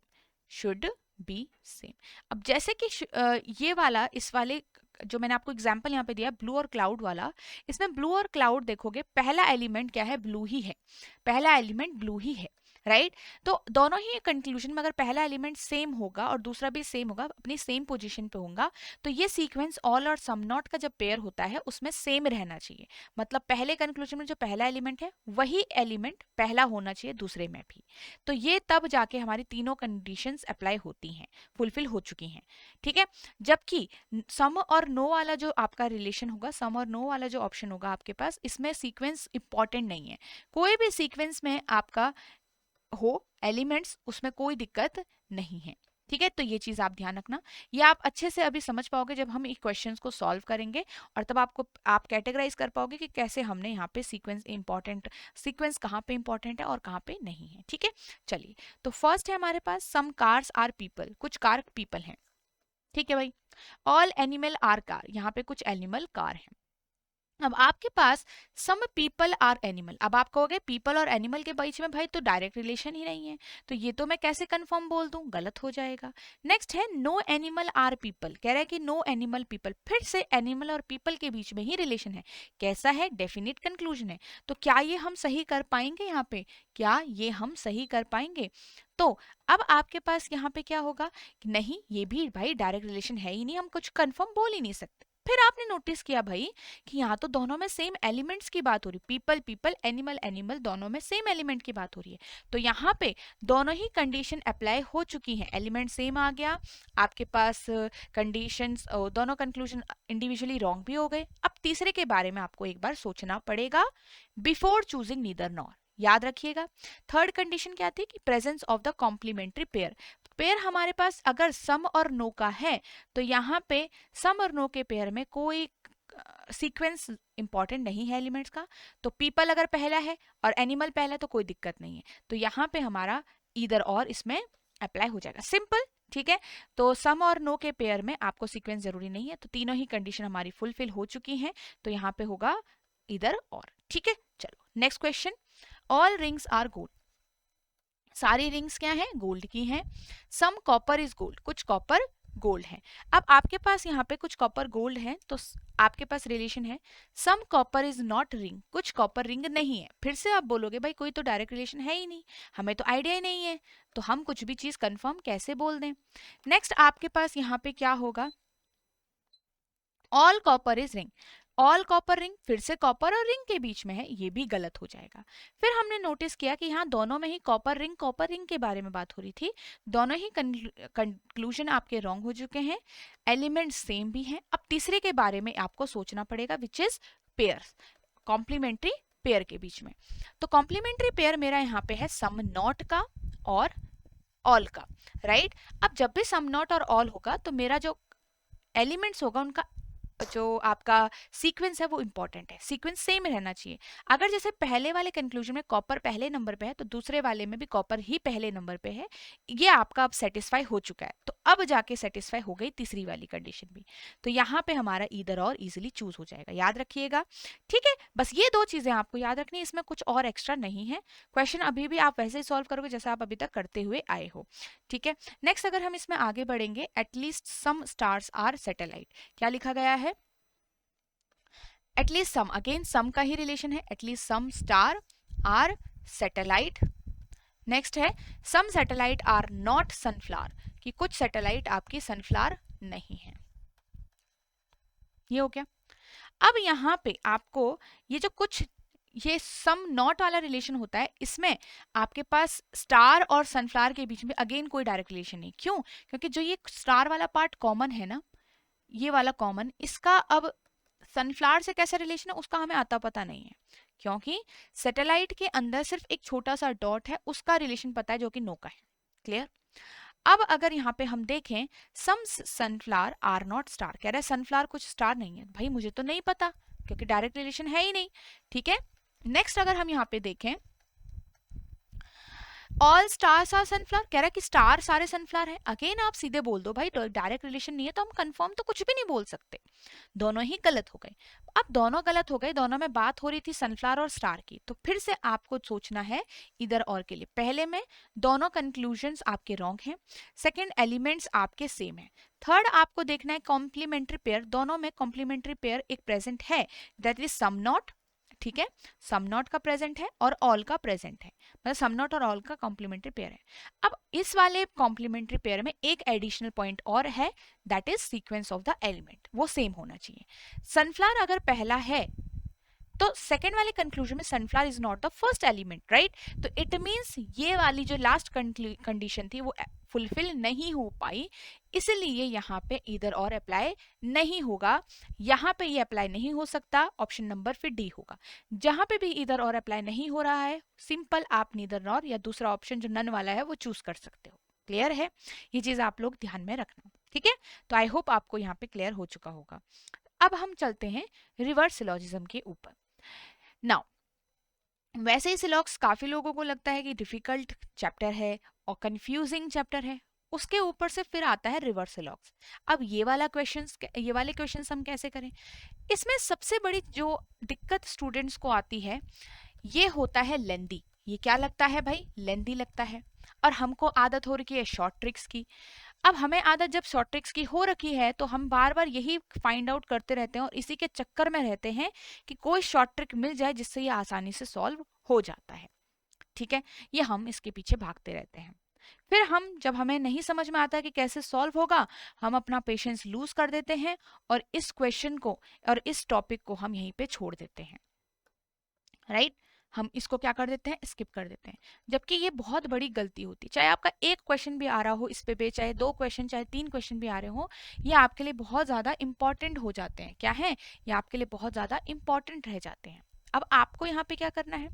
should be same. अब जैसे कि ये वाला, इस वाले जो मैंने आपको एग्जांपल यहाँ पे दिया ब्लू और क्लाउड वाला, इसमें ब्लू और क्लाउड देखोगे पहला एलिमेंट क्या है? ब्लू ही है, पहला एलिमेंट ब्लू ही है, राइट? तो दोनों ही कंक्लूजन में अगर पहला एलिमेंट सेम होगा और दूसरा भी सेम होगा, अपनी सेम पोजीशन पे होगा, तो ये सीक्वेंस ऑल और सम नॉट का जब पेयर होता है उसमें सेम रहना चाहिए। मतलब पहले कंक्लूजन में जो पहला एलिमेंट है वही एलिमेंट पहला होना चाहिए दूसरे में भी, तो ये तब जाके हमारी तीनों कंडीशंस अप्लाई होती हैं, फुलफिल हो चुकी हैं। ठीक है, जबकि सम और नो वाला जो आपका रिलेशन होगा, सम और नो वाला जो ऑप्शन होगा आपके पास, इसमें सीक्वेंस इंपॉर्टेंट नहीं है। कोई भी सीक्वेंस में आपका हो एलिमेंट्स, उसमें कोई दिक्कत नहीं है। ठीक है, तो ये चीज आप ध्यान रखना, ये आप अच्छे से अभी समझ पाओगे जब हम क्वेश्चंस को सॉल्व करेंगे, और तब आप कैटेगराइज कर पाओगे कि कैसे हमने यहाँ पे सीक्वेंस इंपॉर्टेंट, सीक्वेंस कहाँ पे इंपॉर्टेंट है और कहाँ पे नहीं है। ठीक है, चलिए, तो फर्स्ट है हमारे पास सम कार्स आर पीपल, कुछ कार पीपल हैं। ठीक है भाई, ऑल एनिमल आर कार, यहाँ पे कुछ एनिमल कार है। अब आपके पास सम पीपल आर एनिमल, अब आप कहोगे पीपल और एनिमल के बीच में भाई तो डायरेक्ट रिलेशन ही नहीं है, तो ये तो मैं कैसे कंफर्म बोल दूं? गलत हो जाएगा। नेक्स्ट है नो एनिमल आर पीपल, कह रहा है कि नो एनिमल पीपल, फिर से एनिमल और पीपल के बीच में ही रिलेशन है, कैसा है? डेफिनेट कंक्लूजन है। तो क्या ये हम सही कर पाएंगे? यहाँ पे क्या ये हम सही कर पाएंगे? तो अब आपके पास यहाँ पे क्या होगा? नहीं, ये भी भाई डायरेक्ट रिलेशन है ही नहीं, हम कुछ कंफर्म बोल ही नहीं सकते। फिर आपने नोटिस किया भाई कि यहाँ तो दोनों में सेम एलिमेंट्स की बात हो रही, पीपल पीपल, एनिमल एनिमल, दोनों में सेम एलिमेंट की बात हो रही है। तो यहाँ पे दोनों ही कंडीशन अप्लाई हो चुकी हैं, एलिमेंट सेम आ गया आपके पास, कंडीशंस दोनों कंक्लूजन इंडिविजुअली रॉन्ग भी हो गए। अब तीसरे के बारे में आपको एक बार सोचना पड़ेगा बिफोर चूजिंग नीदर नॉर। याद रखिएगा थर्ड कंडीशन क्या थी कि presence of the complementary pair. Pair हमारे पास अगर सम और नो का है तो यहाँ पे सम और नो के पेयर में कोई सीक्वेंस इंपॉर्टेंट नहीं है एलिमेंट्स का। तो पीपल अगर पहला है और एनिमल पहला है तो कोई दिक्कत नहीं है, तो यहाँ पे हमारा ईदर और इसमें अप्लाई हो जाएगा, सिंपल। ठीक है, तो सम और नो के पेयर में आपको सीक्वेंस जरूरी नहीं है, तो तीनों ही कंडीशन हमारी फुलफिल हो चुकी हैं, तो यहाँ पे होगा ईदर और। ठीक है, चलो next question. All rings are gold, सारी रिंग्स क्या है, गोल्ड की हैं। सम कॉपर इज गोल्ड, कुछ कॉपर गोल्ड है। अब आपके पास यहाँ पे कुछ कॉपर गोल्ड है, तो आपके पास रिलेशन है सम कॉपर इज नॉट रिंग, कुछ कॉपर रिंग नहीं है। फिर से आप बोलोगे भाई कोई तो डायरेक्ट रिलेशन है ही नहीं, हमें तो आइडिया ही नहीं है, तो हम कुछ भी चीज कंफर्म कैसे बोल दें। नेक्स्ट आपके पास यहाँ पे क्या होगा, all copper is ring, all copper ring फिर से कॉपर और रिंग के बीच में है, ये भी गलत हो जाएगा। फिर हमने नोटिस किया कि यहाँ दोनों में ही कॉपर रिंग के बारे में बात हो रही थी, दोनों ही कंक्लूजन आपके रॉन्ग हो चुके हैं, एलिमेंट सेम भी हैं। अब तीसरे के बारे में आपको सोचना पड़ेगा which is pairs, complementary pair के बीच में। तो कॉम्प्लीमेंट्री पेयर मेरा यहाँ पे है सम नॉट का और ऑल का, राइट। अब जब भी सम नॉट और ऑल होगा तो मेरा जो एलिमेंट्स होगा उनका जो आपका सीक्वेंस है वो इंपॉर्टेंट है, सीक्वेंस सेम रहना चाहिए। अगर जैसे पहले वाले कंक्लूजन में कॉपर पहले नंबर पे है तो दूसरे वाले में भी कॉपर ही पहले नंबर पे है, ये आपका अब सेटिस्फाई हो चुका है, तो अब जाके सेटिस्फाई हो गई तीसरी वाली कंडीशन भी, तो यहाँ पे हमारा ईदर और इजिली चूज हो जाएगा, याद रखिएगा। ठीक है, बस ये दो चीजें आपको याद रखनी है, इसमें कुछ और एक्स्ट्रा नहीं है। क्वेश्चन अभी भी आप वैसे ही सॉल्व करोगे जैसे आप अभी तक करते हुए आए हो। ठीक है, नेक्स्ट अगर हम इसमें आगे बढ़ेंगे, at least some stars are satellite, क्या लिखा गया है, एटलीस्ट सम, अगेन सम का ही रिलेशन है, at least some star are satellite. Next है some satellite are not sunflower, कि कुछ सैटेलाइट आपकी सनफ्लावर नहीं है। ये हो गया। अब यहाँ पे आपको ये जो कुछ ये सम नॉट वाला रिलेशन होता है, इसमें आपके पास स्टार और सनफ्लावर के बीच में अगेन कोई डायरेक्ट रिलेशन नहीं। क्यों? क्योंकि जो ये स्टार वाला पार्ट कॉमन है ना, ये वाला कॉमन, इसका अब सनफ्लावर से कैसा रिलेशन है उसका हमें आता पता नहीं है, क्योंकि सैटेलाइट के अंदर सिर्फ एक छोटा सा डॉट है, उसका रिलेशन पता है जो कि नो का है। क्लियर? अब अगर यहाँ पे हम देखें सम सनफ्लावर आर नॉट स्टार, कह रहा है सनफ्लावर कुछ स्टार नहीं है, भाई मुझे तो नहीं पता क्योंकि डायरेक्ट रिलेशन है ही नहीं। ठीक है, नेक्स्ट अगर हम यहाँ पे देखें ऑल स्टार्स आर सनफ्लावर, कह रहा है कि स्टार सारे सनफ्लावर है, अगेन आप सीधे बोल दो भाई डायरेक्ट रिलेशन नहीं है तो हम कंफर्म तो कुछ भी नहीं बोल सकते, दोनों ही गलत हो गए। अब दोनों गलत हो गए, दोनों में बात हो रही थी सनफ्लावर और स्टार की, तो फिर से आपको सोचना है इधर और के लिए। पहले में दोनों कंक्लूजन्स आपके रॉन्ग हैं, सेकंड एलिमेंट्स आपके सेम है, थर्ड आपको देखना है कॉम्प्लीमेंट्री पेयर, दोनों में कॉम्प्लीमेंट्री पेयर एक प्रेजेंट है, दैट इज सम नॉट। ठीक है, सम नॉट का प्रेजेंट है और ऑल का प्रेजेंट है, मतलब सम नॉट और ऑल का कॉम्प्लीमेंट्री पेयर है। अब इस वाले कॉम्प्लीमेंट्री पेयर में एक एडिशनल पॉइंट और है, that is sequence of the element, वो सेम होना चाहिए। सनफ्लावर अगर पहला है तो सेकेंड वाले कंक्लूजन में sunflower is not the first element, right. तो इट मीन्स ये वाली जो लास्ट कंडीशन थी वो फुलफिल नहीं हो पाई, इसलिए यहाँ पे इधर और अप्लाई नहीं होगा, यहाँ पे ये अप्लाई नहीं हो सकता, ऑप्शन नंबर फिर डी होगा। जहां पे भी इधर और अप्लाई नहीं हो रहा है, सिंपल आप नीदर नॉर या दूसरा ऑप्शन जो नन वाला है वो चूज कर सकते हो। क्लियर है, ये चीज आप लोग ध्यान में रखना। ठीक है, तो आई होप आपको यहाँ पे क्लियर हो चुका होगा। अब हम चलते हैं रिवर्स सिलोजिज्म के ऊपर। नाउ वैसे ही सिलॉक्स काफी लोगों को लगता है कि डिफिकल्ट चैप्टर है और कंफ्यूजिंग चैप्टर है, उसके ऊपर से फिर आता है रिवर्स सिलॉक्स। अब ये वाले क्वेश्चंस हम कैसे करें? इसमें सबसे बड़ी जो दिक्कत स्टूडेंट्स को आती है ये होता है लेंदी। ये क्या लगता है भाई? लेंदी लगता है, और हमको आदत हो रखी है शॉर्ट ट्रिक्स की। अब हमें आदत जब शॉर्ट ट्रिक्स की हो रखी है तो हम बार बार यही फाइंड आउट करते रहते हैं और इसी के चक्कर में रहते हैं कि कोई शॉर्ट ट्रिक मिल जाए जिससे ये आसानी से सॉल्व हो जाता है। ठीक है, ये हम इसके पीछे भागते रहते हैं। फिर हम जब हमें नहीं समझ में आता कि कैसे सॉल्व होगा, हम अपना पेशेंस लूज कर देते हैं और इस क्वेश्चन को और इस टॉपिक को हम यहीं पे छोड़ देते हैं, राइट। हम इसको क्या कर देते हैं, स्किप कर देते हैं, जबकि ये बहुत बड़ी गलती होती है। चाहे आपका एक क्वेश्चन भी आ रहा हो इस पे चाहे 2 क्वेश्चन चाहे 3 क्वेश्चन भी आ रहे हो, ये आपके लिए बहुत ज़्यादा इंपॉर्टेंट हो जाते हैं। क्या है, ये आपके लिए बहुत ज़्यादा इंपॉर्टेंट रह जाते हैं। अब आपको यहाँ पे क्या करना है,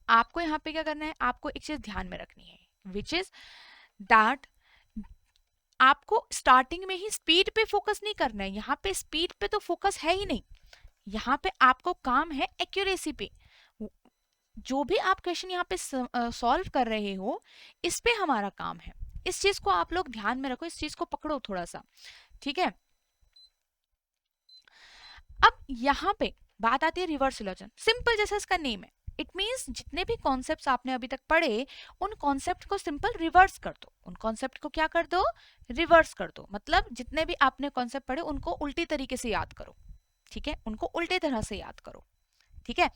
आपको यहाँ पे क्या करना है, आपको एक चीज ध्यान में रखनी है, विच इज दैट आपको स्टार्टिंग में ही स्पीड पे फोकस नहीं करना है। यहाँ पे स्पीड पे तो फोकस है ही नहीं, यहाँ पे आपको काम है एक्यूरेसी पे। जो भी आप क्वेश्चन यहाँ पे सॉल्व कर रहे हो, इस पे हमारा काम है। इस चीज को आप लोग ध्यान में रखो, इस चीज को पकड़ो थोड़ा सा, ठीक है। अब यहाँ पे बात आती है रिवर्स सिलोजिज्म। सिंपल जैसा इसका नेम है, इट मीन्स जितने भी कॉन्सेप्ट्स आपने अभी तक पढ़े, उन कॉन्सेप्ट को सिंपल रिवर्स कर दो। उन कॉन्सेप्ट को क्या कर दो, रिवर्स कर दो। मतलब जितने भी आपने कॉन्सेप्ट पढ़े उनको उल्टी तरीके से याद करो, ठीक है, उनको उल्टे तरह से याद करो, ठीक है।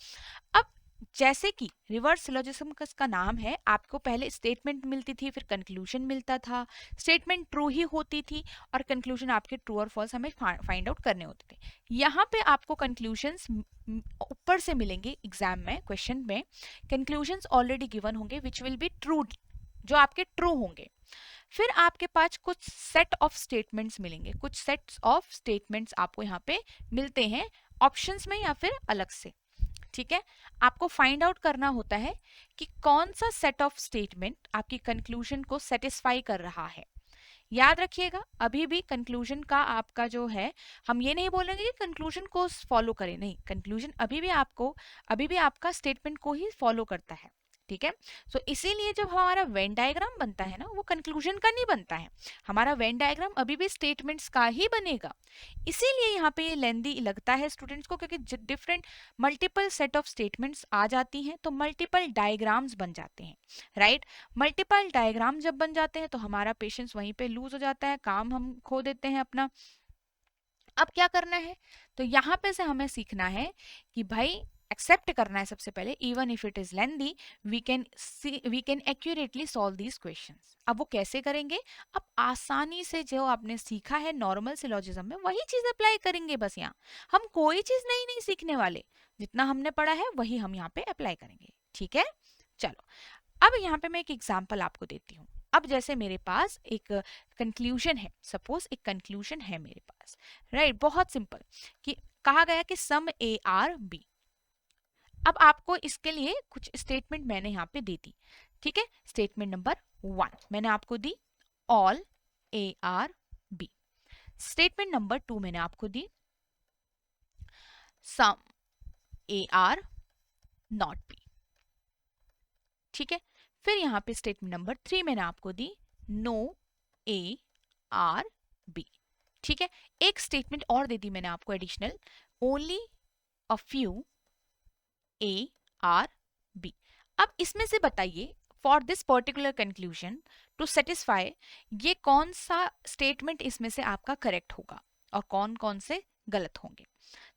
अब जैसे कि रिवर्स सिलोजिज्म का नाम है, आपको पहले स्टेटमेंट मिलती थी, फिर कंक्लूजन मिलता था। स्टेटमेंट ट्रू ही होती थी और कंक्लूजन आपके ट्रू और फॉल्स हमें फाइंड आउट करने होते थे। यहाँ पे आपको कंक्लूजन्स ऊपर से मिलेंगे एग्जाम में, क्वेश्चन में कंक्लूजन्स ऑलरेडी गिवन होंगे विच विल बी ट्रू, जो आपके ट्रू होंगे। फिर आपके पास कुछ सेट ऑफ स्टेटमेंट्स मिलेंगे, कुछ सेट्स ऑफ स्टेटमेंट्स आपको यहाँ पे मिलते हैं ऑप्शंस में या फिर अलग से, ठीक है। आपको फाइंड आउट करना होता है कि कौन सा सेट ऑफ स्टेटमेंट आपकी कंक्लूजन को सेटिस्फाई कर रहा है। याद रखिएगा, अभी भी कंक्लूजन का आपका जो है, हम ये नहीं बोलेंगे कि कंक्लूजन को फॉलो करें, नहीं, कंक्लूजन अभी भी आपका स्टेटमेंट को ही फॉलो करता है, ठीक है। सो इसीलिए जब हमारा वेन डायग्राम बनता है ना, वो कंक्लूजन का नहीं बनता है, हमारा वेन डायग्राम अभी भी स्टेटमेंट्स का ही बनेगा। इसीलिए यहाँ पे ये लेंदी लगता है स्टूडेंट्स को, क्योंकि different multiple set of statements आ जाती हैं तो मल्टीपल डायग्राम्स बन जाते हैं, राइट। मल्टीपल डायग्राम जब बन जाते हैं तो हमारा पेशेंस वहीं पे लूज हो जाता है, काम हम खो देते हैं अपना। अब क्या करना है, तो यहाँ पे से हमें सीखना है कि भाई एक्सेप्ट करना है सबसे पहले, even if it is lengthy we can accurately solve these questions. अब वो कैसे करेंगे, अब आसानी से जो आपने सीखा है नॉर्मल सिलोजिज्म में वही चीज अप्लाई करेंगे। बस यहाँ हम कोई चीज नई नहीं सीखने वाले, जितना हमने पढ़ा है वही हम यहाँ पे अप्लाई करेंगे, ठीक है। चलो, अब यहाँ पे मैं एक एग्जाम्पल आपको देती हूँ। अब जैसे मेरे पास एक कंक्लूजन है, सपोज एक कंक्लूजन है मेरे पास, राइट, बहुत सिंपल, कि कहा गया कि सम ए आर बी। अब आपको इसके लिए कुछ स्टेटमेंट मैंने यहाँ पे दे दी, ठीक है। स्टेटमेंट नंबर 1 मैंने आपको दी, all A are B. Statement number 2 मैंने आपको दी, some A are not B, ठीक है। फिर यहाँ पे स्टेटमेंट नंबर 3 मैंने आपको दी, नो ए आर बी, ठीक है। एक स्टेटमेंट और दे दी मैंने आपको additional, only a few A are B. अब इसमें से बताइए for this particular conclusion to satisfy, ये कौन सा स्टेटमेंट इसमें से आपका करेक्ट होगा और कौन कौन से गलत होंगे।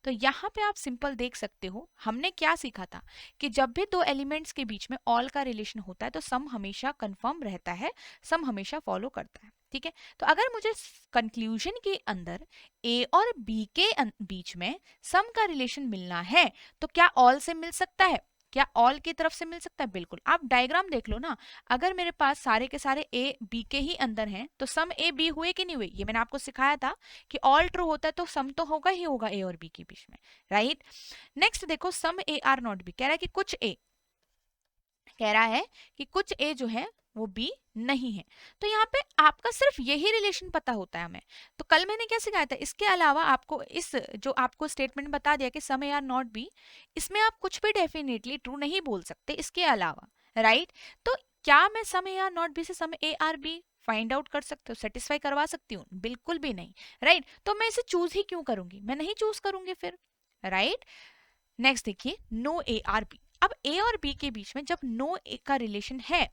तो यहाँ पे आप सिंपल देख सकते हो, हमने क्या सीखा था कि जब भी दो एलिमेंट्स के बीच में ऑल का रिलेशन होता है तो सम हमेशा कंफर्म रहता है, सम हमेशा फॉलो करता है, ठीक है। तो अगर मुझे कंक्लूजन के अंदर ए और बी के बीच में सम का रिलेशन मिलना है तो क्या ऑल से मिल सकता है, क्या ऑल की तरफ से मिल सकता है? बिल्कुल। आप डायग्राम देख लो ना, अगर मेरे पास सारे के सारे ए बी के ही अंदर हैं तो सम ए बी हुए कि नहीं हुए, ये मैंने आपको सिखाया था कि ऑल ट्रू होता है तो सम तो होगा ही होगा ए और बी के बीच में, राइट। नेक्स्ट देखो, सम ए आर नॉट बी, कह रहा है कि कुछ ए, कह रहा है कि कुछ ए जो है वो बी नहीं है। तो यहाँ पे आपका सिर्फ यही रिलेशन पता होता है हमें। तो कल मैंने क्या सिखाया था, इसके अलावा आपको इस जो आपको स्टेटमेंट बता दिया कि सम ए आर नॉट बी, इसमें आप कुछ भी डेफिनेटली ट्रू नहीं बोल सकते इसके अलावा, राइट। तो क्या मैं some A are not B से some A are B find out कर सकते हो, सेटिस्फाई करवा सकती हूँ? बिल्कुल भी नहीं, राइट। तो मैं इसे चूज ही क्यों करूंगी, मैं नहीं चूज करूंगी फिर, राइट। नेक्स्ट देखिए, नो ए आर बी। अब ए और बी के बीच में जब नो ए का रिलेशन है,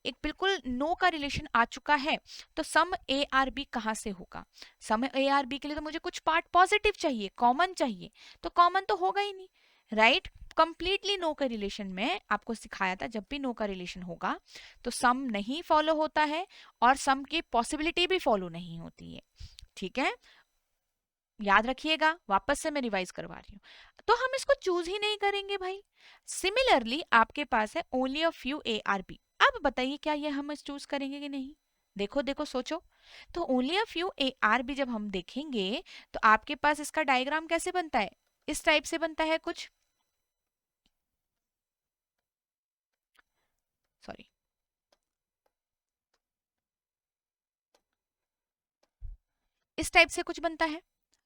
एक बिल्कुल नो का रिलेशन आ चुका है, तो सम ए आर बी कहां से होगा? सम ए आर बी के लिए तो मुझे कुछ पार्ट पॉजिटिव चाहिए, कॉमन चाहिए, तो कॉमन तो होगा ही नहीं, राइट। कंप्लीटली नो का रिलेशन में आपको सिखाया था, जब भी नो का रिलेशन होगा तो सम नहीं फॉलो होता है और सम की पॉसिबिलिटी भी फॉलो नहीं होती है, ठीक है, याद रखिएगा, वापस से मैं रिवाइज करवा रही हूँ। तो हम इसको चूज ही नहीं करेंगे भाई। सिमिलरली आपके पास है only a few A are B, अब बताइए क्या ये हम चूज करेंगे कि नहीं? देखो देखो सोचो। तो only a few A are B जब हम देखेंगे तो आपके पास इसका डायग्राम कैसे बनता है? इस टाइप से बनता है कुछ, सॉरी, इस टाइप से कुछ बनता है,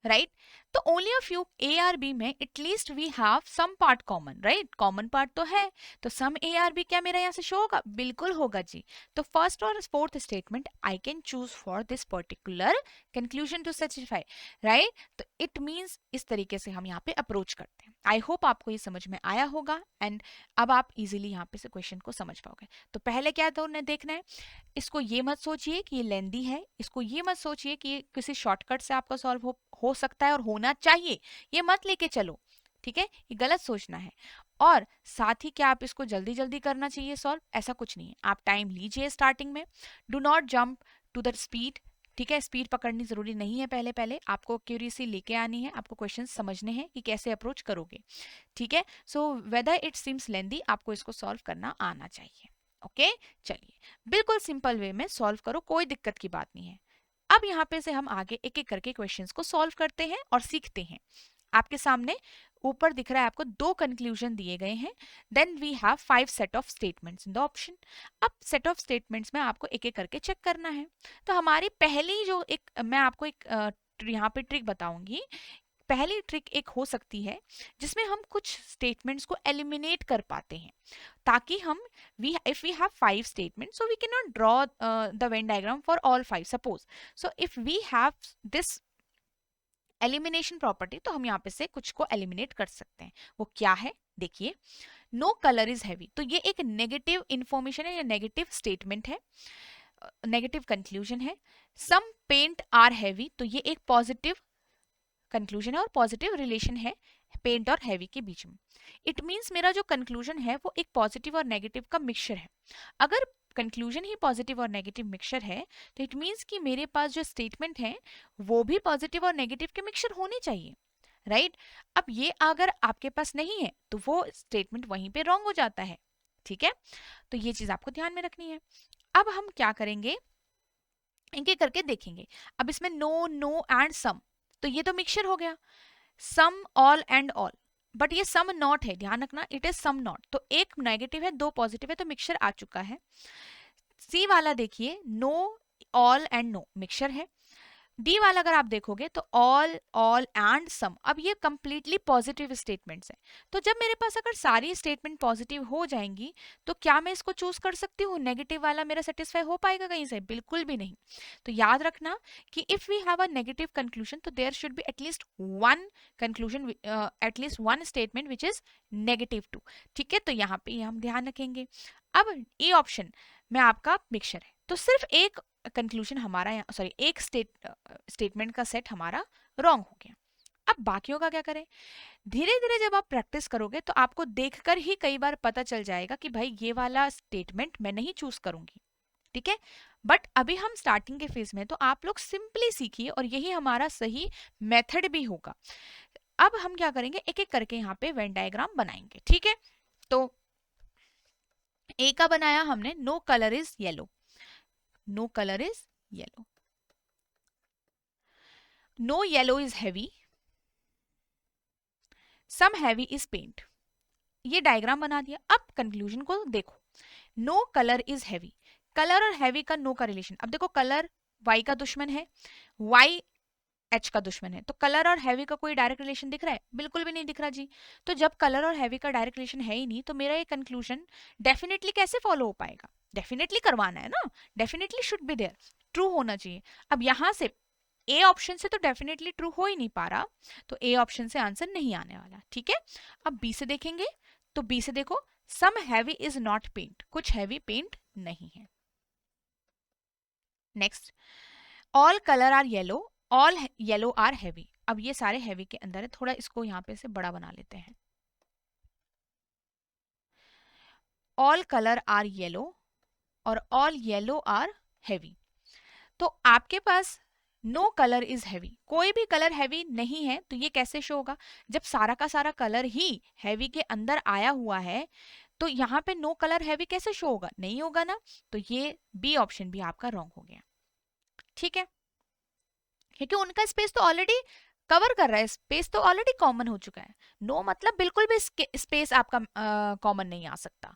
राइट? तो only a few A are B में at least we have some part common, right? Common part तो है, तो सम ए आर बी क्या मेरा यहाँ से शो होगा? बिल्कुल होगा जी। तो फर्स्ट और fourth statement I can choose for this particular conclusion to satisfy, right? तो इट मीन्स इस तरीके से हम यहाँ पे अप्रोच करते हैं। आई होप आपको ये समझ में आया होगा एंड अब आप इजिली यहाँ पे से क्वेश्चन को समझ पाओगे। तो पहले क्या तो उन्हें देखना है, इसको ये मत सोचिए कि ये लेंदी है, इसको ये मत सोचिए कि ये किसी शॉर्टकट से आपका सॉल्व हो सकता है और होना चाहिए, ये मत लेके चलो, ठीक है, ये गलत सोचना है। और साथ ही क्या आप इसको जल्दी जल्दी करना चाहिए सॉल्व, ऐसा कुछ नहीं है, आप टाइम लीजिए स्टार्टिंग में, do not jump to the speed, ठीक है, स्पीड पकड़नी जरूरी नहीं है, पहले पहले आपको क्यूरियसी लेके आनी है, आपको क्वेश्चन समझने हैं कि कैसे अप्रोच करोगे, ठीक है। सो वेदर इट सिम्स लेंदी, आपको इसको सॉल्व करना आना चाहिए, ओके। चलिए बिल्कुल सिंपल वे में सॉल्व करो, कोई दिक्कत की बात नहीं है। अब यहाँ पे से हम आगे एक एक करके क्वेश्चंस को सॉल्व करते हैं और सीखते हैं। आपके सामने ऊपर दिख रहा है आपको दो कंक्लूजन दिए गए हैं, then we have 5 set of statements in the option. अब सेट ऑफ स्टेटमेंट्स में आपको एक एक करके चेक करना है। तो हमारी पहली जो एक मैं आपको एक यहाँ पे ट्रिक बताऊंगी, पहली ट्रिक एक हो सकती है जिसमें हम कुछ स्टेटमेंट्स को एलिमिनेट कर पाते हैं, ताकि हम we if we have 5 statements so we cannot draw the Venn diagram for all 5 suppose, so if we have this elimination property तो हम यहाँ पे से कुछ को एलिमिनेट कर सकते हैं। वो क्या है देखिए, नो कलर इज हैवी, तो ये एक नेगेटिव इंफॉर्मेशन है या नेगेटिव स्टेटमेंट है, नेगेटिव कंक्लूजन है। सम पेंट आर हैवी, तो ये एक पॉजिटिव कंक्लूजन है और पॉजिटिव रिलेशन है पेंट और हैवी के बीच में। इट मीन्स मेरा जो कंक्लूजन है वो एक पॉजिटिव और नेगेटिव का मिक्सचर है। अगर कंक्लूजन ही पॉजिटिव और नेगेटिव मिक्सचर है तो इट मीन्स कि मेरे पास जो स्टेटमेंट है वो भी पॉजिटिव और नेगेटिव के मिक्सचर होने चाहिए, राइट? अब ये अगर आपके पास नहीं है तो वो स्टेटमेंट वहीं पे रॉन्ग हो जाता है, ठीक है। तो ये चीज आपको ध्यान में रखनी है। अब हम क्या करेंगे, एक एक करके देखेंगे। अब इसमें नो नो एंड सम, तो ये तो मिक्सचर हो गया, some all and all, but ये सम नॉट है, ध्यान रखना, इट इज सम नॉट, तो एक नेगेटिव है दो पॉजिटिव है, तो मिक्सचर आ चुका है। सी वाला देखिए, no all and no mixture है। डी वाला अगर आप देखोगे तो ऑल ऑल एंड सम, अब ये कंप्लीटली पॉजिटिव स्टेटमेंट्स हैं। तो जब मेरे पास अगर सारी स्टेटमेंट पॉजिटिव हो जाएंगी तो क्या मैं इसको चूज कर सकती हूँ, नेगेटिव वाला मेरा सेटिस्फाई हो पाएगा कहीं से? बिल्कुल भी नहीं। तो याद रखना कि if we have a negative conclusion तो there should be at least one conclusion, at least one statement which is negative too, ठीक है। तो यहाँ पे हम ध्यान रखेंगे। अब ई ऑप्शन में आपका मिक्सचर है, तो सिर्फ एक कंक्लूजन हमारा, सॉरी एक स्टेटमेंट का सेट हमारा रॉन्ग हो गया। अब बाकियों का क्या करें? धीरे धीरे जब आप प्रैक्टिस करोगे तो आपको देखकर ही कई बार पता चल जाएगा कि भाई ये वाला स्टेटमेंट मैं नहीं चूज करूंगी, ठीक है। बट अभी हम स्टार्टिंग के फेज में, तो आप लोग सिंपली सीखिए और यही हमारा सही मेथड भी होगा। अब हम क्या करेंगे, एक एक करके यहाँ पे वेन डायग्राम बनाएंगे, ठीक है। तो ए का बनाया हमने, no colour is yellow, no color is yellow, no yellow is heavy, some heavy is paint, ये डायग्राम बना दिया। अब कंक्लूजन को देखो, no colour is heavy, colour और हैवी का नो का रिलेशन, अब देखो कलर वाई का दुश्मन है, वाई एच का दुश्मन है, तो कलर और हैवी का कोई डायरेक्ट रिलेशन दिख रहा है? बिल्कुल भी नहीं दिख रहा जी। तो जब कलर और हैवी का डायरेक्ट रिलेशन है ही नहीं तो मेरा ये कंक्लूजन डेफिनेटली कैसे फॉलो हो पाएगा? डेफिनेटली करवाना है ना, definitely should be there, true होना चाहिए। अब यहां से ए ऑप्शन से तो डेफिनेटली ट्रू हो ही नहीं पा रहा, तो ए ऑप्शन से आंसर नहीं आने वाला, ठीक है। अब बी से देखेंगे, तो बी से देखो, some heavy is not paint, कुछ हैवी पेंट नहीं है। Next, all colour are yellow, all yellow are heavy, अब ये सारे हैवी के अंदर है, थोड़ा इसको यहाँ पे से बड़ा बना लेते हैं। ऑल कलर आर येलो और ऑल येलो आर हैवी। तो आपके पास नो कलर इज हैवी, कोई भी कलर हैवी नहीं है, तो ये कैसे शो होगा? जब सारा का सारा कलर ही हैवी के अंदर आया हुआ है, तो यहाँ पे नो कलर हैवी कैसे शो होगा? नहीं होगा ना। तो ये बी ऑप्शन भी आपका रॉन्ग हो गया, ठीक है, क्योंकि उनका स्पेस तो ऑलरेडी कवर कर रहा है, स्पेस तो ऑलरेडी कॉमन हो चुका है। नो मतलब बिल्कुल भी स्पेस आपका कॉमन नहीं आ सकता।